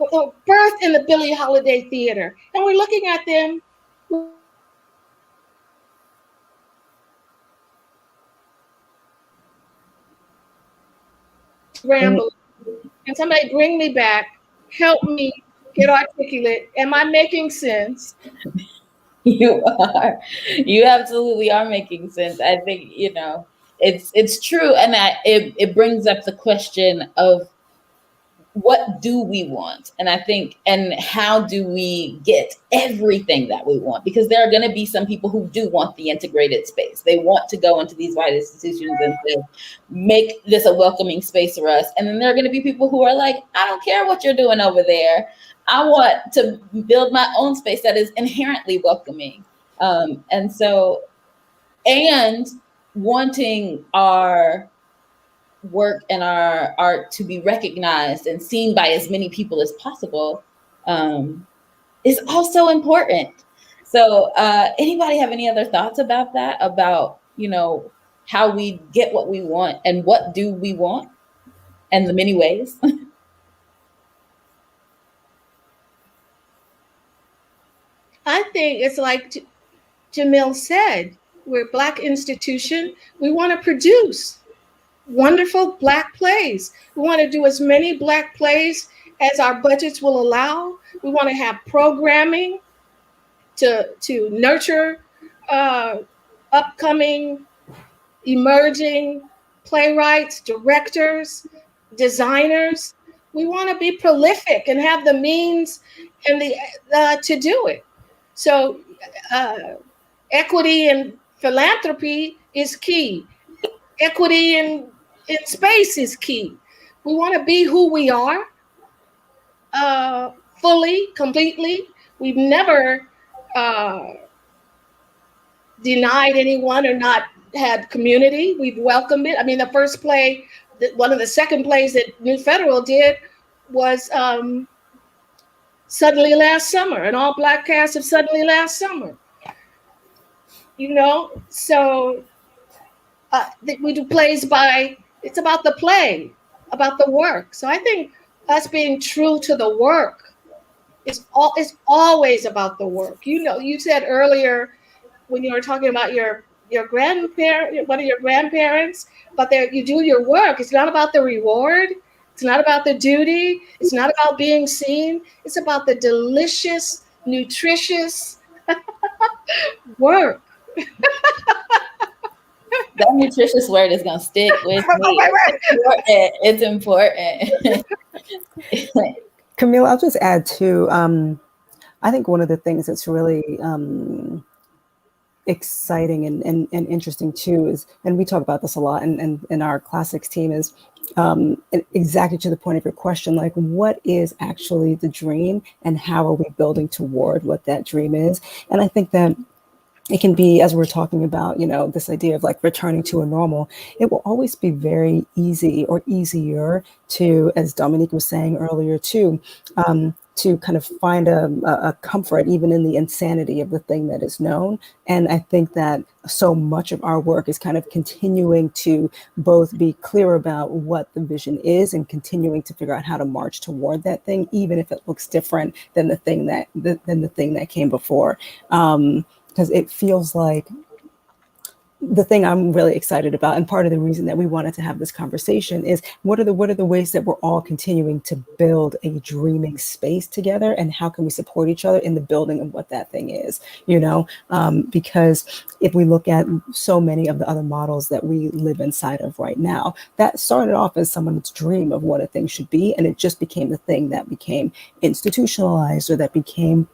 S3: that were birthed in the Billie Holiday Theater. And we're looking at them ramble. And somebody bring me back, help me get articulate. Am I making sense?
S6: You are. You absolutely are making sense. I think, it's true. And it brings up the question of, what do we want? And I think, and how do we get everything that we want? Because there are going to be some people who do want the integrated space. They want to go into these white institutions and say, make this a welcoming space for us. And then there are going to be people who are like, I don't care what you're doing over there. I want to build my own space that is inherently welcoming. And so, and wanting our work and our art to be recognized and seen by as many people as possible is also important. So anybody have any other thoughts about that? About, you know, how we get what we want and what do we want and the many ways?
S3: I think it's like Jamil said, we're a Black institution. We want to produce wonderful Black plays. We want to do as many Black plays as our budgets will allow. We want to have programming to nurture upcoming, emerging playwrights, directors, designers. We want to be prolific and have the means and the to do it. So equity and philanthropy is key. Equity in space is key. We want to be who we are, fully, completely. We've never denied anyone or not had community. We've welcomed it. I mean, the first play, one of the second plays that New Federal did was Suddenly Last Summer, an all-Black cast of Suddenly Last Summer. You know, so we do plays by, it's about the play, about the work. So I think us being true to the work is always about the work. You know, you said earlier when you were talking about your grandparent, one of your grandparents, but you do your work. It's not about the reward. It's not about the duty. It's not about being seen. It's about the delicious, nutritious work.
S6: That nutritious word is going to stick with me. It's important.
S2: Camille, I'll just add too, I think one of the things that's really exciting and interesting too is, and we talk about this a lot in our CLASSIX team, is exactly to the point of your question, like what is actually the dream and how are we building toward what that dream is? And I think that it can be, as we're talking about, you know, this idea of like returning to a normal, it will always be very easy or easier to, as Dominique was saying earlier too, to kind of find a comfort even in the insanity of the thing that is known. And I think that so much of our work is kind of continuing to both be clear about what the vision is and continuing to figure out how to march toward that thing, even if it looks different than the thing that came before. Because it feels like the thing I'm really excited about, and part of the reason that we wanted to have this conversation, is what are the ways that we're all continuing to build a dreaming space together, and how can we support each other in the building of what that thing is, you know? Because if we look at so many of the other models that we live inside of right now, that started off as someone's dream of what a thing should be, and it just became the thing that became institutionalized or that became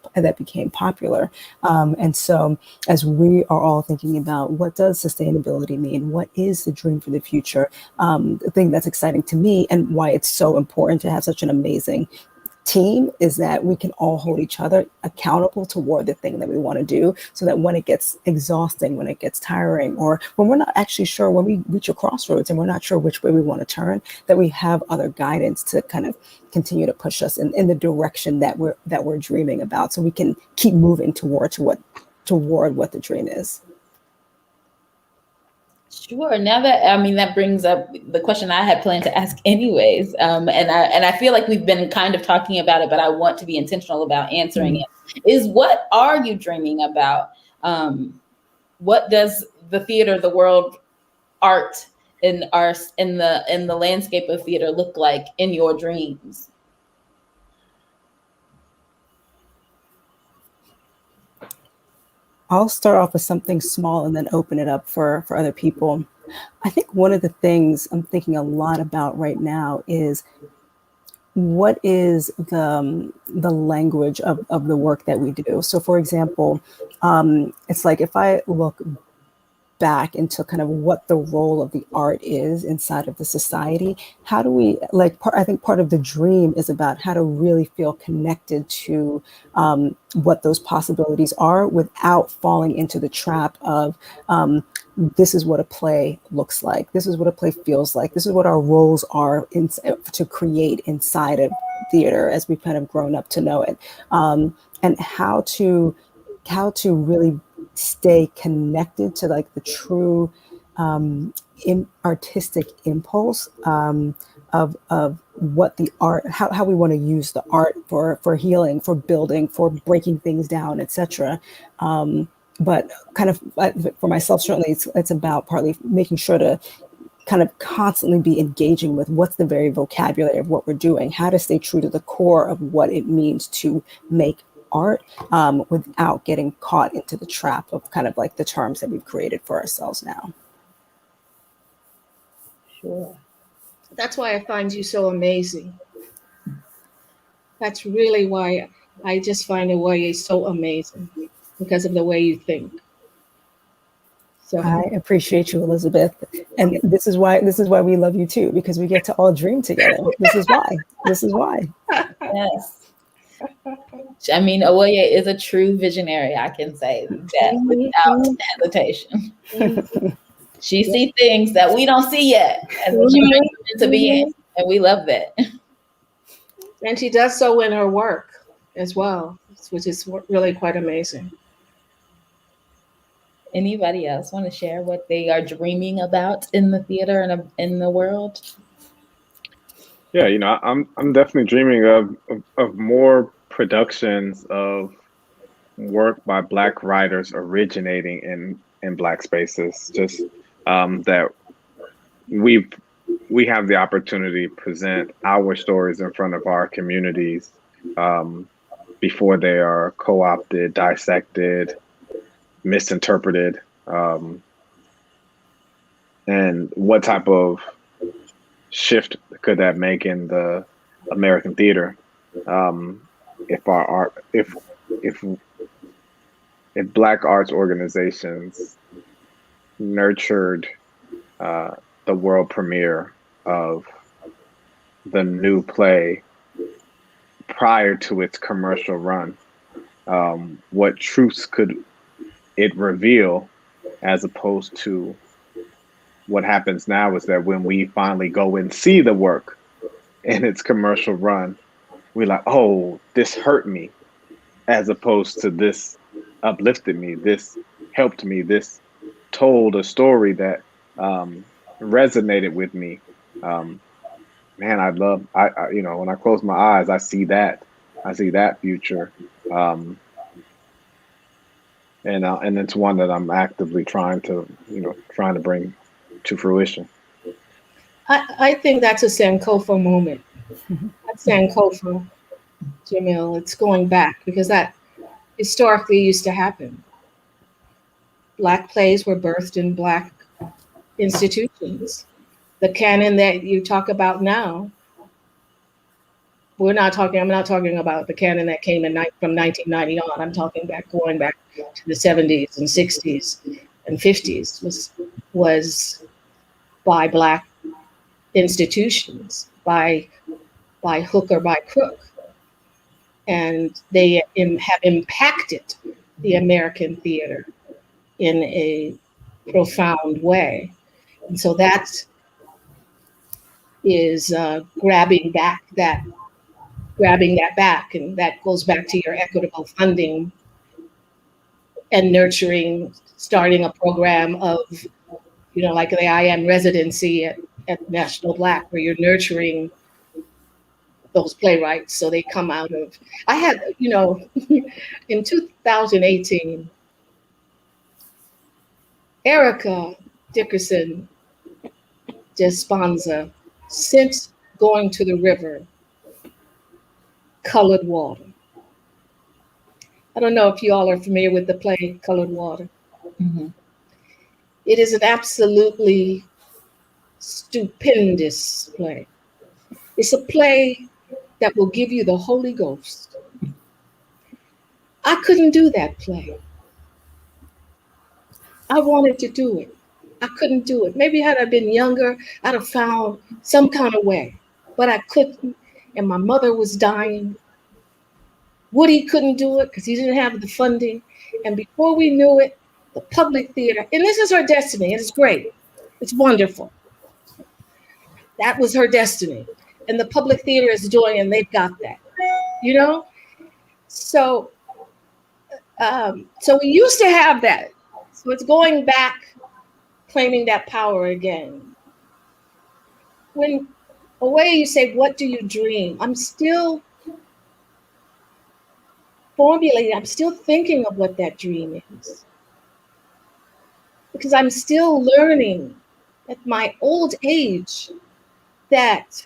S2: popular. And so as we are all thinking about what does sustainability mean, what is the dream for the future, the thing that's exciting to me and why it's so important to have such an amazing team is that we can all hold each other accountable toward the thing that we want to do, so that when it gets exhausting, when it gets tiring, or when we're not actually sure, when we reach a crossroads and we're not sure which way we want to turn, that we have other guidance to kind of continue to push us in the direction that we're dreaming about, so we can keep moving toward what the dream is.
S6: Sure. Now that, I mean, that brings up the question I had planned to ask anyways. And I feel like we've been kind of talking about it, but I want to be intentional about answering it. Is what are you dreaming about? What does the theater, the world, art in the landscape of theater look like in your dreams?
S2: I'll start off with something small and then open it up for other people. I think one of the things I'm thinking a lot about right now is what is the language of the work that we do. So for example, it's like if I look back into kind of what the role of the art is inside of the society, how do we, I think part of the dream is about how to really feel connected to what those possibilities are without falling into the trap of this is what a play looks like, this is what a play feels like, this is what our roles are to create inside of theater as we've kind of grown up to know it, and how to really stay connected to like the true artistic impulse of what the art, how we want to use the art for healing, for building, for breaking things down, etc. But kind of for myself, certainly it's about partly making sure to kind of constantly be engaging with what's the very vocabulary of what we're doing, how to stay true to the core of what it means to make art without getting caught into the trap of kind of like the terms that we've created for ourselves now.
S6: Sure.
S3: That's why I find you so amazing. That's really why I just find Owoye so amazing, because of the way you think. So
S2: I appreciate you, Elizabeth, and this is why we love you too, because we get to all dream together. This is why.
S6: Yes. I mean, Owoye is a true visionary. I can say that without hesitation. She sees things that we don't see yet, and she brings them into being, and we love that.
S3: And she does so in her work as well, which is really quite amazing.
S6: Anybody else want to share what they are dreaming about in the theater and in the world?
S5: Yeah, I'm definitely dreaming of more productions of work by Black writers originating in Black spaces. Just that we have the opportunity to present our stories in front of our communities before they are co-opted, dissected, misinterpreted, and what type of shift could that make in the American theater if our art, if Black arts organizations nurtured the world premiere of the new play prior to its commercial run, what truths could it reveal, as opposed to what happens now is that when we finally go and see the work in its commercial run, we're like, oh, this hurt me, as opposed to this uplifted me, this helped me, this told a story that resonated with me. Man, I when I close my eyes, I see that future. And it's one that I'm actively trying to bring to fruition.
S3: I think that's a Sankofa moment. That's Sankofa, Jamil. It's going back, because that historically used to happen. Black plays were birthed in Black institutions. The canon that you talk about now, I'm not talking about the canon that came from 1990 on. I'm talking going back to the 70s and 60s and 50s was by Black institutions, by hook or by crook. And they have impacted the American theater in a profound way. And so that is grabbing that back, and that goes back to your equitable funding and nurturing, starting a program of, like the I Am residency at National Black, where you're nurturing those playwrights so they come out of. I had, in 2018, Erica Dickerson Desponza sent Going to the River Colored Water. I don't know if you all are familiar with the play Colored Water.
S6: Mm-hmm.
S3: It is an absolutely stupendous play. It's a play that will give you the Holy Ghost. I couldn't do that play. I wanted to do it. I couldn't do it. Maybe had I been younger, I'd have found some kind of way, but I couldn't. And my mother was dying. Woody couldn't do it because he didn't have the funding. And before we knew it, the public theater, and this is her destiny, and it's great. It's wonderful. That was her destiny. And the public theater is doing, and they've got that, you know? So, so we used to have that. So it's going back, claiming that power again. When away you say, what do you dream? I'm still formulating, I'm still thinking of what that dream is. Because I'm still learning at my old age that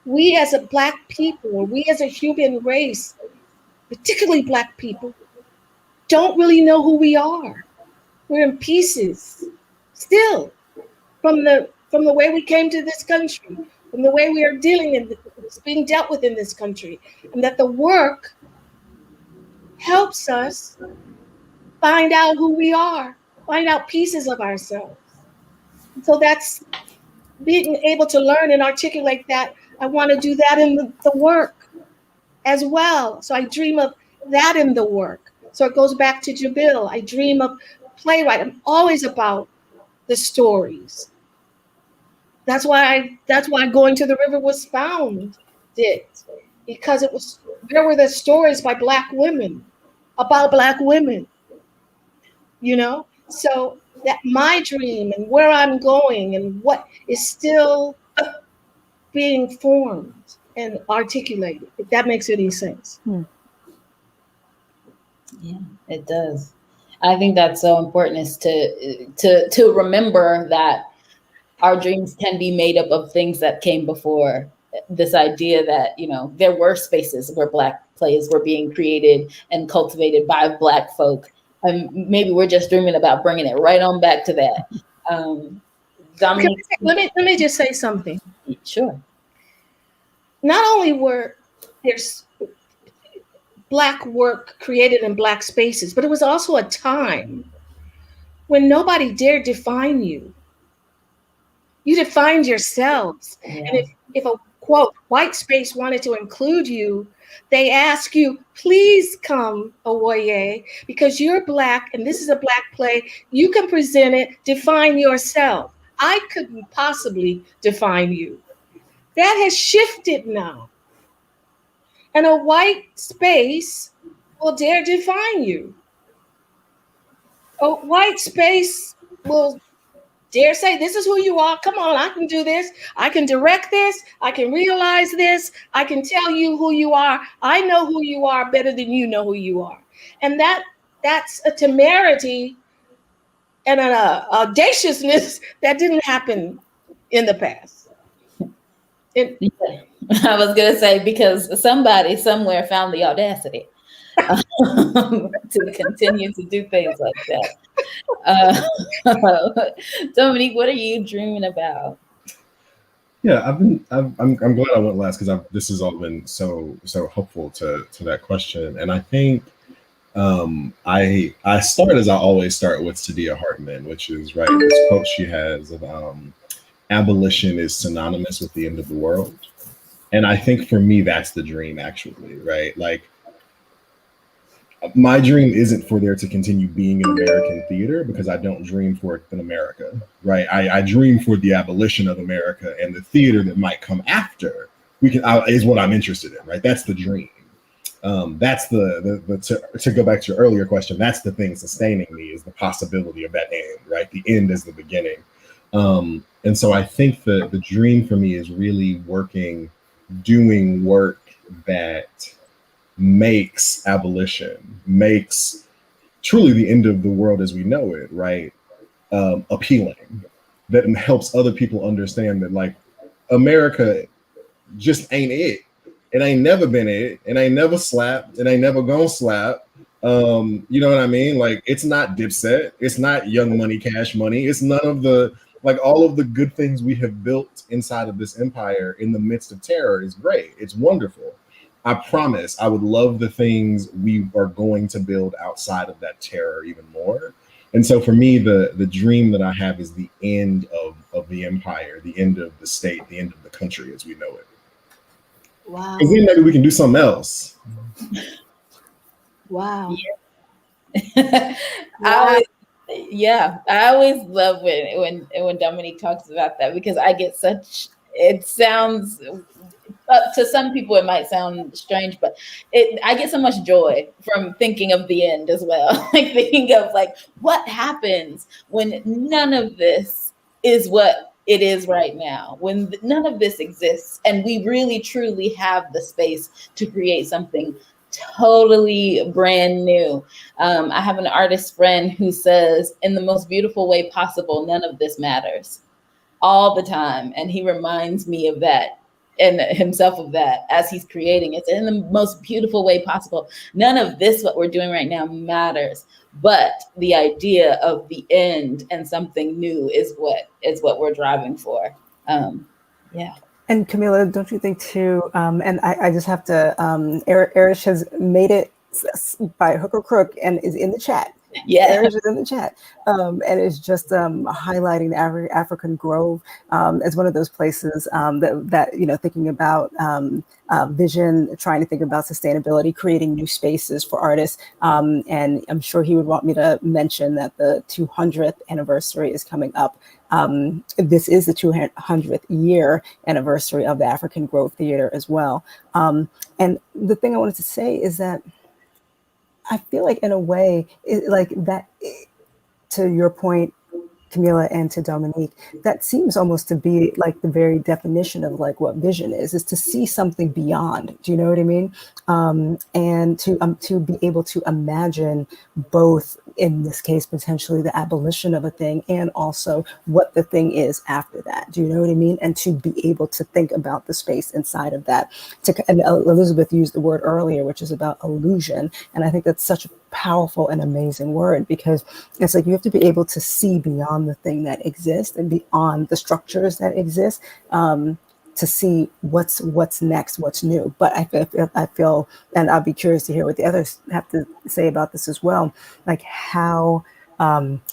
S3: we as a Black people, or we as a human race, particularly Black people, don't really know who we are. We're in pieces still from the way we came to this country, from the way we are dealing in it's being dealt with in this country, and that the work helps us find out who we are, find out pieces of ourselves. So that's being able to learn and articulate that. I want to do that in the work as well. So I dream of that in the work. So it goes back to Jabil. I dream of playwright. I'm always about the stories. That's why Going to the River was founded, because there were the stories by Black women, about Black women, you know? So that my dream and where I'm going and what is still being formed and articulated, if that makes any sense.
S6: Yeah, it does. I think that's so important, is to remember that our dreams can be made up of things that came before. This idea that, you know, there were spaces where Black plays were being created and cultivated by Black folk. And maybe we're just dreaming about bringing it right on back to that. Dominique,
S3: let me just say something.
S6: Sure.
S3: Not only were there's Black work created in Black spaces, but it was also a time when nobody dared define you. You defined yourselves. Yeah. And if a, quote, white space wanted to include you, they ask you, please come, Owoye, because you're Black and this is a Black play. You can present it, define yourself. I couldn't possibly define you. That has shifted now. And a white space will dare define you. A white space will dare say, this is who you are. Come on, I can do this. I can direct this. I can realize this. I can tell you who you are. I know who you are better than you know who you are. And that's a temerity and an audaciousness that didn't happen in the past.
S6: I was going to say, because somebody somewhere found the audacity to continue to do things like that. Dominique, what are you dreaming about?
S4: Yeah, I'm glad I went last, because this has all been so helpful to that question. And I think I start as I always start with Sadia Hartman, which is this quote she has of abolition is synonymous with the end of the world. And I think for me, that's the dream, actually, right? Like, my dream isn't for there to continue being an American theater, because I don't dream for it in America, right? I dream for the abolition of America, and the theater that might come after is what I'm interested in, right? That's the dream. That's to go back to your earlier question, that's the thing sustaining me, is the possibility of that end, right? The end is the beginning. And so I think the dream for me is really doing work that makes abolition, makes truly the end of the world as we know it, right? Appealing, that helps other people understand that, like, America just ain't it. It ain't never been it. It ain't never slapped. It ain't never gonna slap. You know what I mean? Like, it's not Dipset. It's not Young Money, Cash Money. It's none of the, like, all of the good things we have built inside of this empire in the midst of terror is great. It's wonderful. I promise I would love the things we are going to build outside of that terror even more. And so for me, the dream that I have is the end of the empire, the end of the state, the end of the country as we know it.
S3: Wow.
S4: Because then maybe we can do something else.
S3: Wow.
S6: I always, yeah, I always love when Dominique talks about that, because I get such, it sounds, to some people it might sound strange, but I get so much joy from thinking of the end as well. Like thinking of like what happens when none of this is what it is right now, when none of this exists and we really truly have the space to create something totally brand new. I have an artist friend who says, in the most beautiful way possible, none of this matters, all the time. And he reminds me of that and himself of that as he's creating it in the most beautiful way possible. None of this, what we're doing right now, matters. But the idea of the end and something new is what we're driving for. Yeah.
S2: And Camilla, don't you think too, and I just have to, Erish has made it by hook or crook and is in the chat.
S6: Yeah.
S2: Erish is in the chat. And it's just highlighting the African Grove as one of those places that you know, thinking about vision, trying to think about sustainability, creating new spaces for artists. And I'm sure he would want me to mention that the 200th anniversary is coming up. This is the 200th year anniversary of the African Grove Theater as well. And the thing I wanted to say is that I feel like in a way, like that, to your point, Camilla, and to Dominique, that seems almost to be like the very definition of like what vision is to see something beyond. Do you know what I mean? And to be able to imagine both, in this case, potentially the abolition of a thing and also what the thing is after that. Do you know what I mean? And to be able to think about the space inside of that. And Elizabeth used the word earlier, which is about illusion. And I think that's such a powerful and amazing word, because it's like you have to be able to see beyond the thing that exists and beyond the structures that exist, to see what's next, what's new. But I feel, and I'll be curious to hear what the others have to say about this as well, like how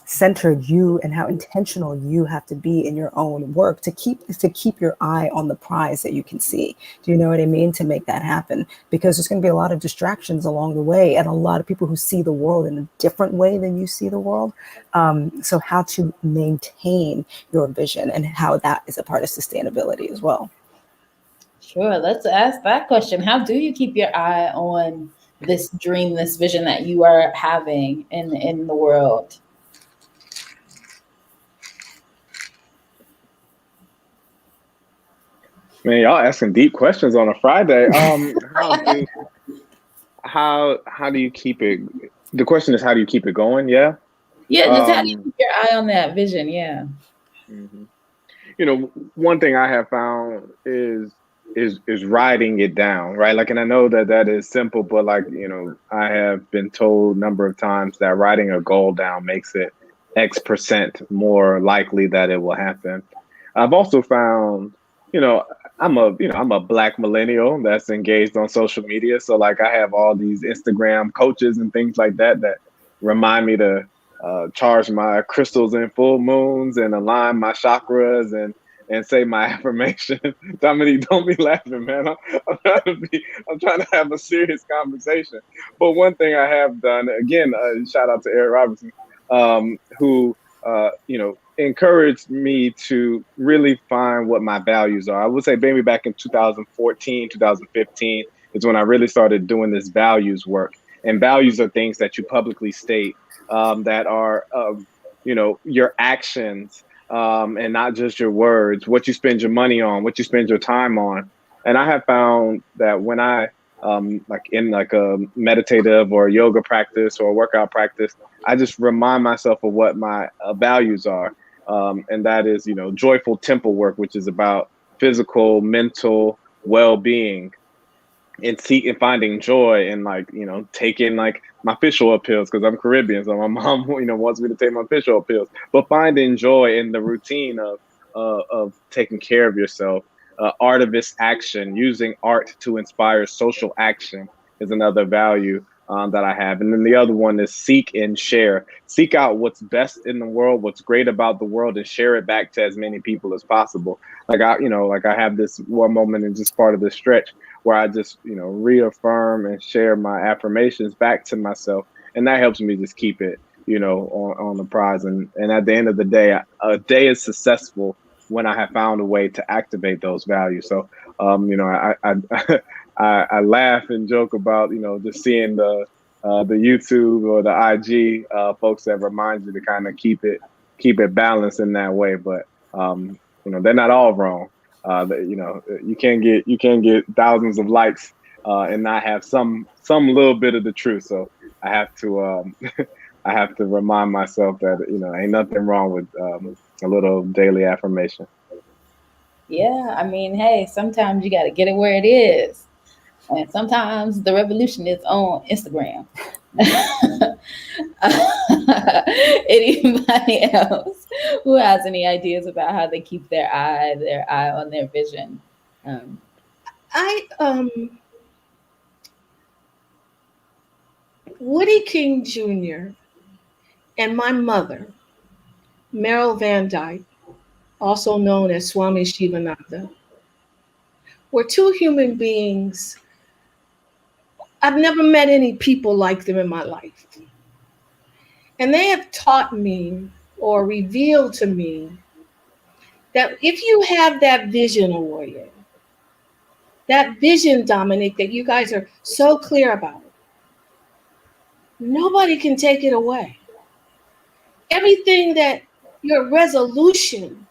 S2: centered you and how intentional you have to be in your own work to keep your eye on the prize that you can see. Do you know what I mean? To make that happen, because there's going to be a lot of distractions along the way and a lot of people who see the world in a different way than you see the world. So how to maintain your vision and how that is a part of sustainability as well.
S6: Sure, let's ask that question. How do you keep your eye on this dream, this vision that you are having in the world?
S5: Man, y'all asking deep questions on a Friday. How do you keep it? The question is, how do you keep it going? Yeah.
S6: Yeah, just how do you keep your eye on that vision? Yeah.
S5: Mm-hmm. You know, one thing I have found is writing it down, right? Like, and I know that is simple, but like, you know, I have been told a number of times that writing a goal down makes it X% more likely that it will happen. I've also found, you know, I'm a Black millennial that's engaged on social media. So like I have all these Instagram coaches and things like that remind me to charge my crystals in full moons and align my chakras and say my affirmation. Dominique, don't be laughing, man. I'm trying to have a serious conversation. But one thing I have done, again, shout out to Eric Robertson, who you know, encouraged me to really find what my values are. I would say maybe back in 2014, 2015 is when I really started doing this values work. And values are things that you publicly state that are, you know, your actions and not just your words, what you spend your money on, what you spend your time on. And I have found that when I like in like a meditative or yoga practice or a workout practice, I just remind myself of what my values are. And that is, you know, joyful temple work, which is about physical, mental well-being, and finding joy in, like, you know, taking like my fish oil pills because I'm Caribbean. So my mom, you know, wants me to take my fish oil pills, but finding joy in the routine of taking care of yourself. Artivist action, using art to inspire social action is another value. that I have. And then the other one is seek and share. Seek out what's best in the world, what's great about the world, and share it back to as many people as possible. Like I have this one moment in just part of the stretch where I just, reaffirm and share my affirmations back to myself. And that helps me just keep it, on the prize. And at the end of the day, a day is successful when I have found a way to activate those values. So, I laugh and joke about, just seeing the YouTube or the IG folks that remind you to kind of keep it balanced in that way. But they're not all wrong. You can't get thousands of likes and not have some little bit of the truth. So I have to I have to remind myself that ain't nothing wrong with a little daily affirmation.
S6: Yeah, I mean, hey, sometimes you got to get it where it is. And sometimes the revolution is on Instagram. Anybody else who has any ideas about how they keep their eye on their vision?
S3: Woody King Jr. and my mother, Meryl Van Dyke, also known as Swami Shivananda, were two human beings. I've never met any people like them in my life. And they have taught me or revealed to me that if you have that vision, warrior, that vision, Dominic, that you guys are so clear about, nobody can take it away. Everything that your resolution,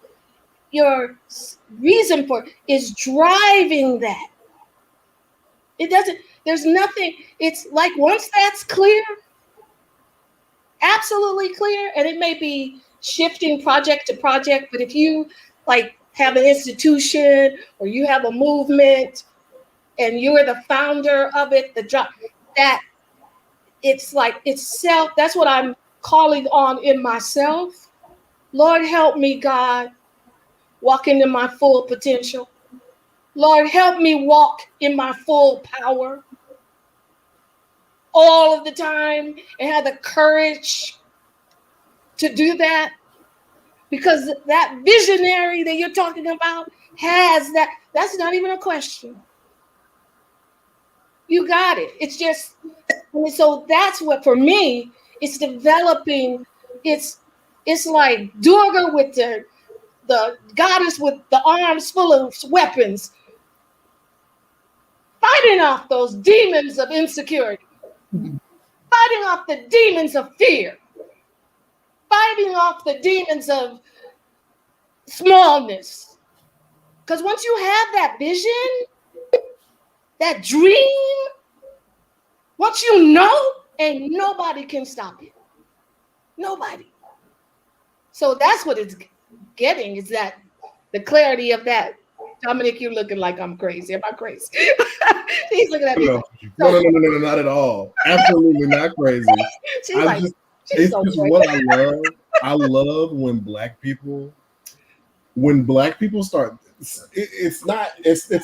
S3: your reason for is driving that. There's nothing, it's like once that's clear, absolutely clear, and it may be shifting project to project, but if you like have an institution or you have a movement and you're the founder of it, that it's like itself, that's what I'm calling on in myself. Lord, help me, God, walk into my full potential. Lord, help me walk in my full power all of the time and have the courage to do that, because that visionary that you're talking about has that. That's not even a question. You got it. It's just, so that's what, for me, it's developing. It's like Durga with the goddess with the arms full of weapons, fighting off those demons of insecurity, fighting off the demons of fear, fighting off the demons of smallness. Because once you have that vision, that dream, once you know, and nobody can stop it. Nobody. So that's what it's getting, is that the clarity of that. Dominic, you're looking like I'm crazy. Am I crazy? He's looking at me.
S4: No, not at all. Absolutely not crazy. It's so just crazy. What I love. I love when Black people start. It's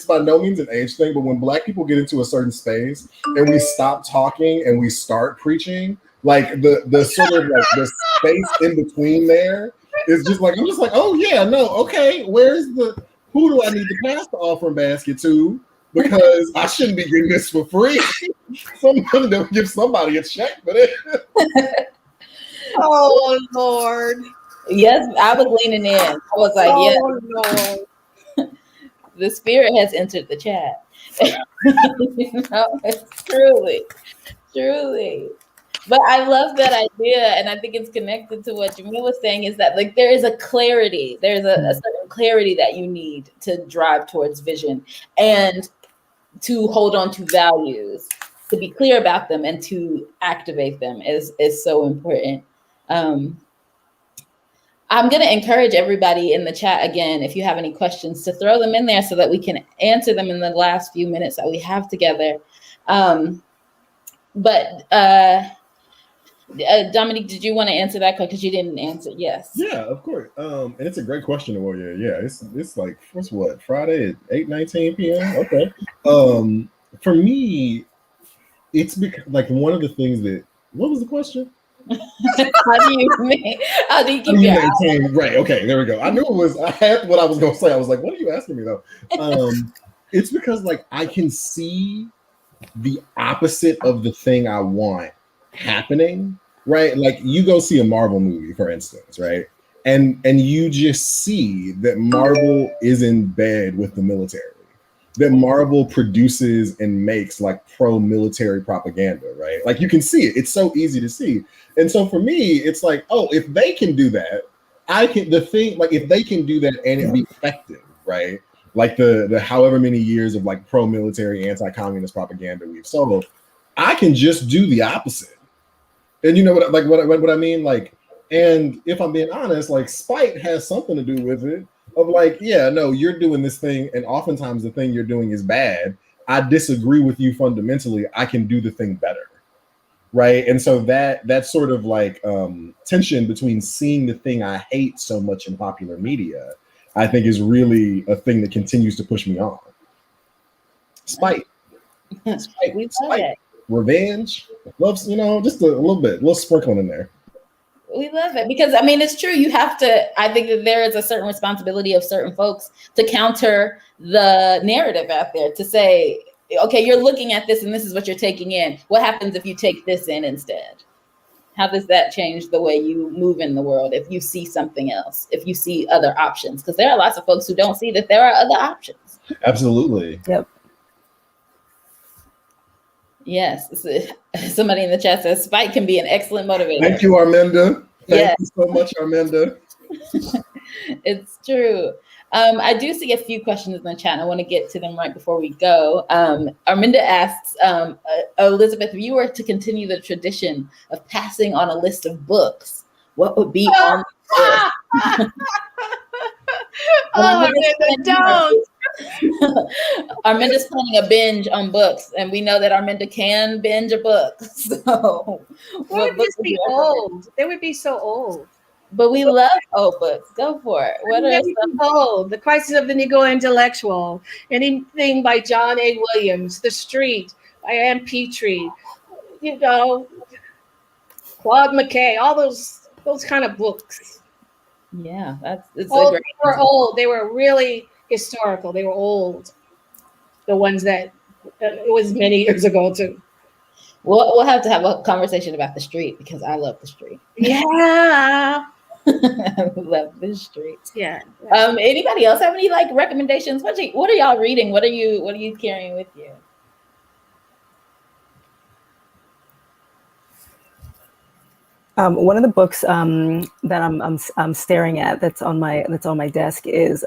S4: by no means an age thing, but when Black people get into a certain space and we stop talking and we start preaching, like the sort of like the space in between there is just like, I'm just like, oh yeah, no, okay, who do I need to pass the offering basket to? Because I shouldn't be getting this for free. Somebody that would give somebody a check for it.
S3: Oh Lord.
S6: Yes, I was leaning in. I was like, yes. Lord. The spirit has entered the chat. It's truly. But I love that idea, and I think it's connected to what Jamil was saying, is that like there is a clarity, there's a certain clarity that you need to drive towards vision and to hold on to values, to be clear about them and to activate them is so important. I'm going to encourage everybody in the chat again, if you have any questions, to throw them in there so that we can answer them in the last few minutes that we have together. Dominique, did you want to answer that? Because you didn't answer. Yes.
S4: Yeah, of course. And it's a great question. Well, yeah. It's like, what's what, Friday at 8:19 p.m. Okay. For me, it's because like one of the things that, what was the question?
S6: How do you keep your
S4: maintain? Right. Okay. There we go. I knew it was. I had what I was going to say. I was like, "What are you asking me though?" It's because like I can see the opposite of the thing I want happening. Right. Like you go see a Marvel movie, for instance. Right. And you just see that Marvel is in bed with the military. That Marvel produces and makes like pro-military propaganda, right? Like you can see it. It's so easy to see. And so for me, it's like, oh, if they can do that, I can. The thing, like, if they can do that and it be effective, right? Like the however many years of like pro-military, anti-communist propaganda we've sold, I can just do the opposite. And you know what I mean? Like, and if I'm being honest, like spite has something to do with it. Of like, yeah, no, you're doing this thing, and oftentimes the thing you're doing is bad. I disagree with you fundamentally. I can do the thing better, right? And so that sort of like tension between seeing the thing I hate so much in popular media, I think is really a thing that continues to push me on. Spite, spite, revenge, loves, you know, just a little sprinkling in there.
S6: We love it because I mean it's true. You have to. I think that there is a certain responsibility of certain folks to counter the narrative out there to say, okay, you're looking at this and this is what you're taking in. What happens if you take this in instead? How does that change the way you move in the world? If you see something else, if you see other options, because there are lots of folks who don't see that there are other options.
S4: Absolutely.
S2: Yep.
S6: Yes. Somebody in the chat says spite can be an excellent motivator.
S4: Thank you, Arminda. Thank you so much, Arminda.
S6: It's true. I do see a few questions in the chat, and I want to get to them right before we go. Arminda asks, Elizabeth, if you were to continue the tradition of passing on a list of books, what would be on the list?
S3: Oh, Arminda, don't.
S6: Arminda's planning a binge on books, and we know that Arminda can binge a book. So
S3: what would this be old? They would be so old.
S6: But we love old books. Go for it. What are some
S3: old? The Crisis of the Negro Intellectual. Anything by John A. Williams. The Street by Ann Petrie. You know, Claude McKay. All those kind of books.
S6: Yeah, it's
S3: old. They were old. They were really historical. They were old. The ones that it was many years ago too.
S6: We'll have to have a conversation about The Street because I love The Street.
S3: Yeah.
S6: I love The Street.
S3: Yeah.
S6: Anybody else have any like recommendations? What are y'all reading? What are you carrying with you?
S2: One of the books that I'm staring at that's on my desk is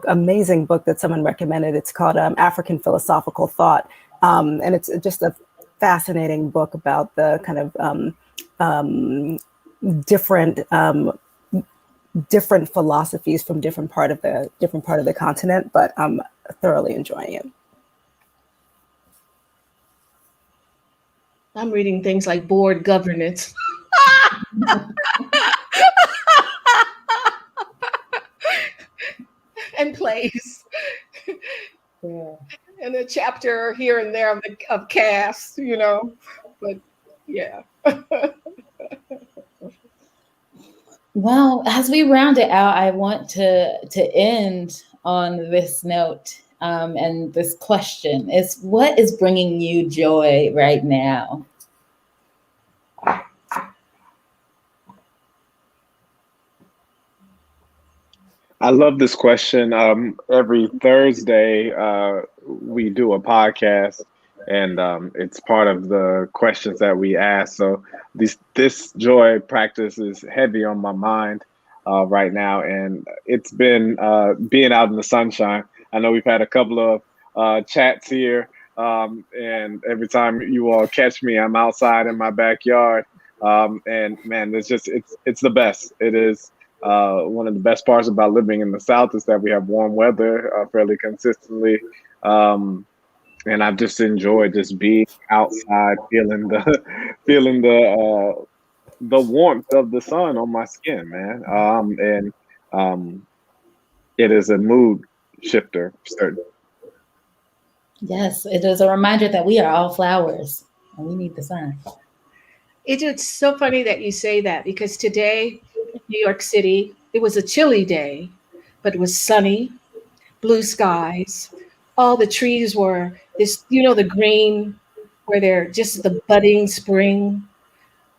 S2: amazing book that someone recommended. It's called African Philosophical Thought, and it's just a fascinating book about the kind of different philosophies from different part of the continent. But I'm thoroughly enjoying it.
S3: I'm reading things like Board Governance. And plays. Yeah. And a chapter here and there of cast, you know. But yeah.
S6: Well, as we round it out, I want to end on this note. And this question is, what is bringing you joy right now?
S5: I love this question. Every Thursday, we do a podcast, and it's part of the questions that we ask. So this joy practice is heavy on my mind right now, and it's been being out in the sunshine. I know we've had a couple of chats here, and every time you all catch me, I'm outside in my backyard, and man, it's the best. It is. One of the best parts about living in the South is that we have warm weather fairly consistently, and I've just enjoyed just being outside, feeling the warmth of the sun on my skin, man. And it is a mood shifter, certainly.
S6: Yes, it is a reminder that we are all flowers and we need the sun.
S3: It's so funny that you say that because today, New York City, it was a chilly day, but it was sunny, blue skies. All the trees were this, the green, where they're just the budding spring,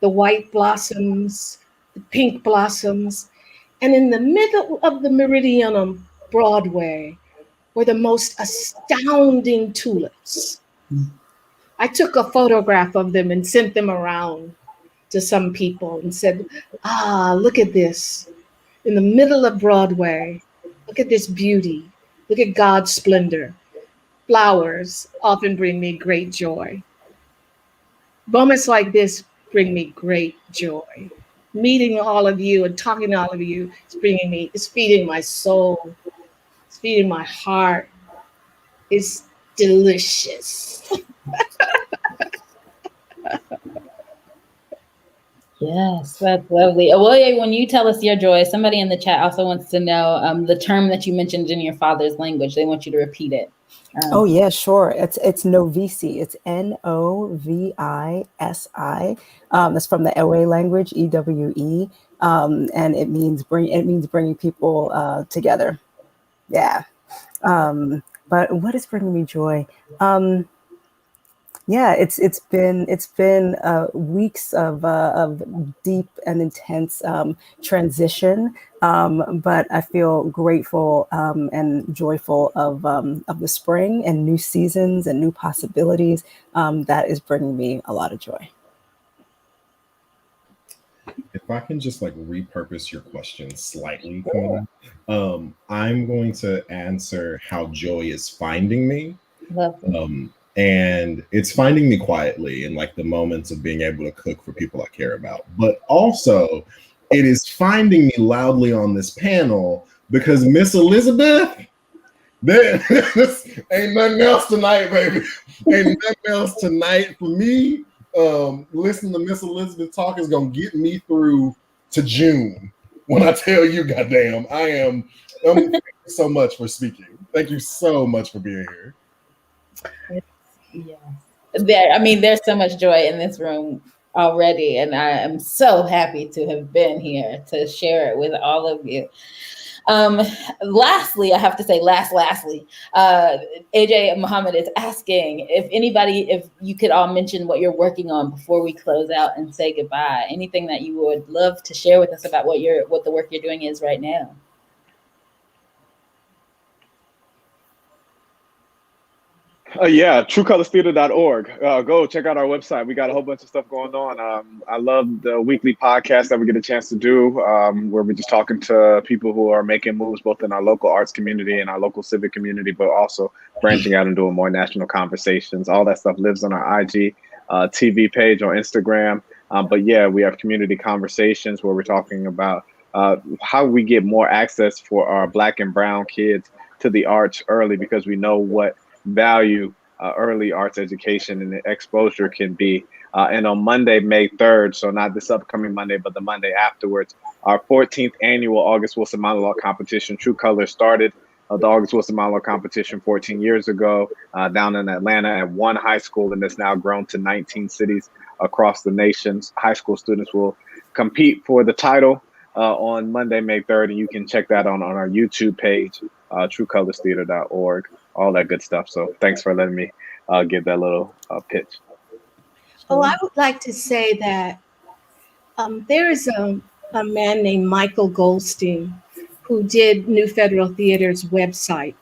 S3: the white blossoms, the pink blossoms. And in the middle of the meridian on Broadway were the most astounding tulips. I took a photograph of them and sent them around to some people and said, look at this. In the middle of Broadway, look at this beauty. Look at God's splendor. Flowers often bring me great joy. Moments like this bring me great joy. Meeting all of you and talking to all of you it's feeding my soul. It's feeding my heart. It's delicious.
S6: Yes, that's lovely. Well, when you tell us your joy, somebody in the chat also wants to know the term that you mentioned in your father's language. They want you to repeat it.
S2: Oh yeah, sure. It's Novisi. It's Novisi. That's from the Ewe language, EWE, and it means bringing people together. Yeah. But what is bringing me joy? Yeah, it's been weeks of deep and intense transition, but I feel grateful and joyful of the spring and new seasons and new possibilities. That is bringing me a lot of joy.
S4: If I can just like repurpose your question slightly, Queen, I'm going to answer how joy is finding me. And it's finding me quietly in like the moments of being able to cook for people I care about. But also, it is finding me loudly on this panel because Miss Elizabeth, there ain't nothing else tonight, baby. Ain't nothing else tonight for me. Listening to Miss Elizabeth talk is gonna get me through to June. When I tell you, goddamn, thank you so much for speaking. Thank you so much for being here.
S6: Yeah. There's so much joy in this room already, and I am so happy to have been here to share it with all of you. Lastly, I have to say, lastly, AJ Muhammad is asking if you could all mention what you're working on before we close out and say goodbye. Anything that you would love to share with us about what the work you're doing is right now.
S5: Yeah, truecolortheater.org. Go check out our website. We got a whole bunch of stuff going on. I love the weekly podcast that we get a chance to do, where we're just talking to people who are making moves both in our local arts community and our local civic community, but also branching out and doing more national conversations. All that stuff lives on our IG TV page on Instagram. But yeah, we have community conversations where we're talking about how we get more access for our Black and Brown kids to the arts early, because we know what value early arts education and exposure can be. And on Monday, May 3rd, so not this upcoming Monday, but the Monday afterwards, our 14th annual August Wilson Monologue Competition, True Colors, started the August Wilson Monologue Competition 14 years ago down in Atlanta at one high school, and it's now grown to 19 cities across the nation. High school students will compete for the title on Monday, May 3rd, and you can check that on our YouTube page, truecolorstheater.org. All that good stuff. So thanks for letting me give that little pitch.
S3: Oh, I would like to say that there is a man named Michael Goldstein who did New Federal Theater's website.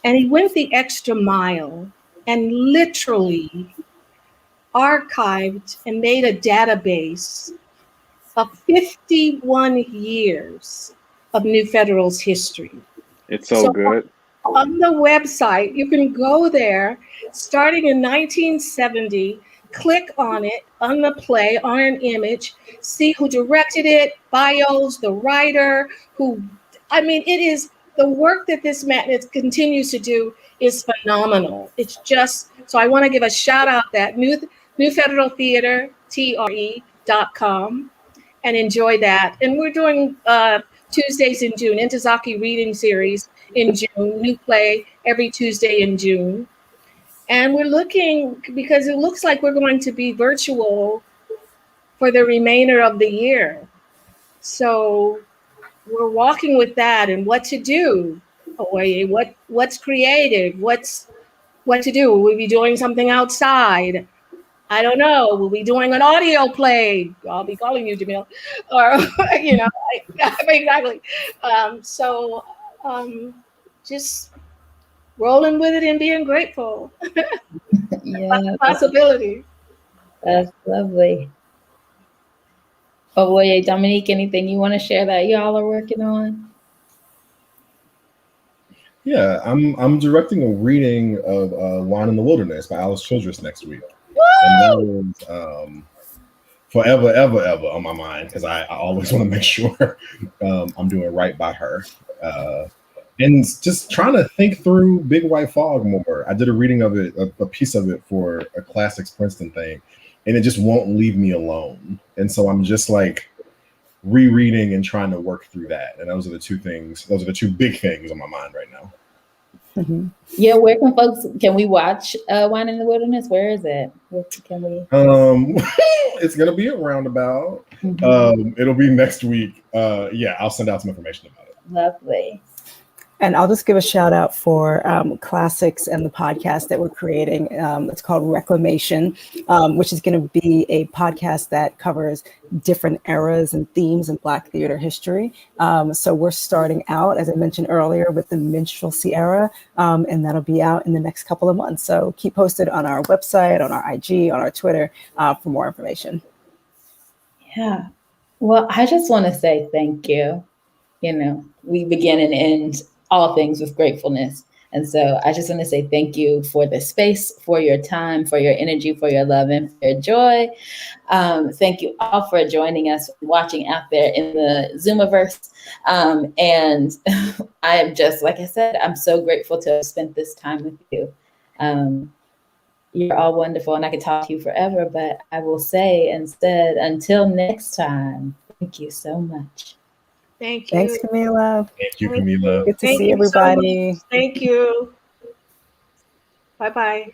S3: And he went the extra mile and literally archived and made a database of 51 years of New Federal's history.
S5: It's so good.
S3: On the website, you can go there starting in 1970, click on it, on the play, on an image, see who directed it, bios, the writer, it is the work that this man continues to do is phenomenal. It's just, so I want to give a shout out that New Federal Theater, TRE.com, and enjoy that. And we're doing Tuesdays in June, Intozaki reading series in June, new play every Tuesday in June. And we're looking, because it looks like we're going to be virtual for the remainder of the year. So we're walking with that and what to do. What's creative? What to do? Will we be doing something outside? I don't know. We'll be doing an audio play. I'll be calling you, Jamil. Or, exactly. Just rolling with it and being grateful.
S6: Yeah,
S3: Possibility.
S6: that's lovely. Oh, boy, Dominique, anything you want to share that y'all are working on?
S4: Yeah, I'm directing a reading of Wine in the Wilderness by Alice Childress next week.
S3: Woo!
S4: And that is forever, ever on my mind, because I always want to make sure I'm doing right by her. And just trying to think through Big White Fog more. I did a reading of it, a piece of it for a CLASSIX Princeton thing, and it just won't leave me alone. And so I'm just like rereading and trying to work through that. And those are the two big things on my mind right now.
S2: Mm-hmm.
S6: Yeah, where can we watch Wine in the Wilderness? Where is it? Can we?
S4: It's gonna be a roundabout.
S6: Mm-hmm.
S4: It'll be next week. Yeah, I'll send out some information about it.
S6: Lovely.
S2: And I'll just give a shout out for CLASSIX and the podcast that we're creating. It's called Reclamation, which is going to be a podcast that covers different eras and themes in Black theater history. So we're starting out, as I mentioned earlier, with the minstrelsy era, and that'll be out in the next couple of months. So keep posted on our website, on our IG, on our Twitter for more information.
S6: Yeah. Well, I just want to say thank you. We begin and end all things with gratefulness. And so I just want to say thank you for the space, for your time, for your energy, for your love, and for your joy. Thank you all for joining us, watching out there in the Zoomiverse. And I am just, like I said, I'm so grateful to have spent this time with you. You're all wonderful, and I could talk to you forever, but I will say instead, until next time, thank you so much.
S3: Thank you.
S2: Thanks, Camila.
S4: Thank you, Camila.
S2: Good to see everybody.
S3: Thank you. Bye-bye.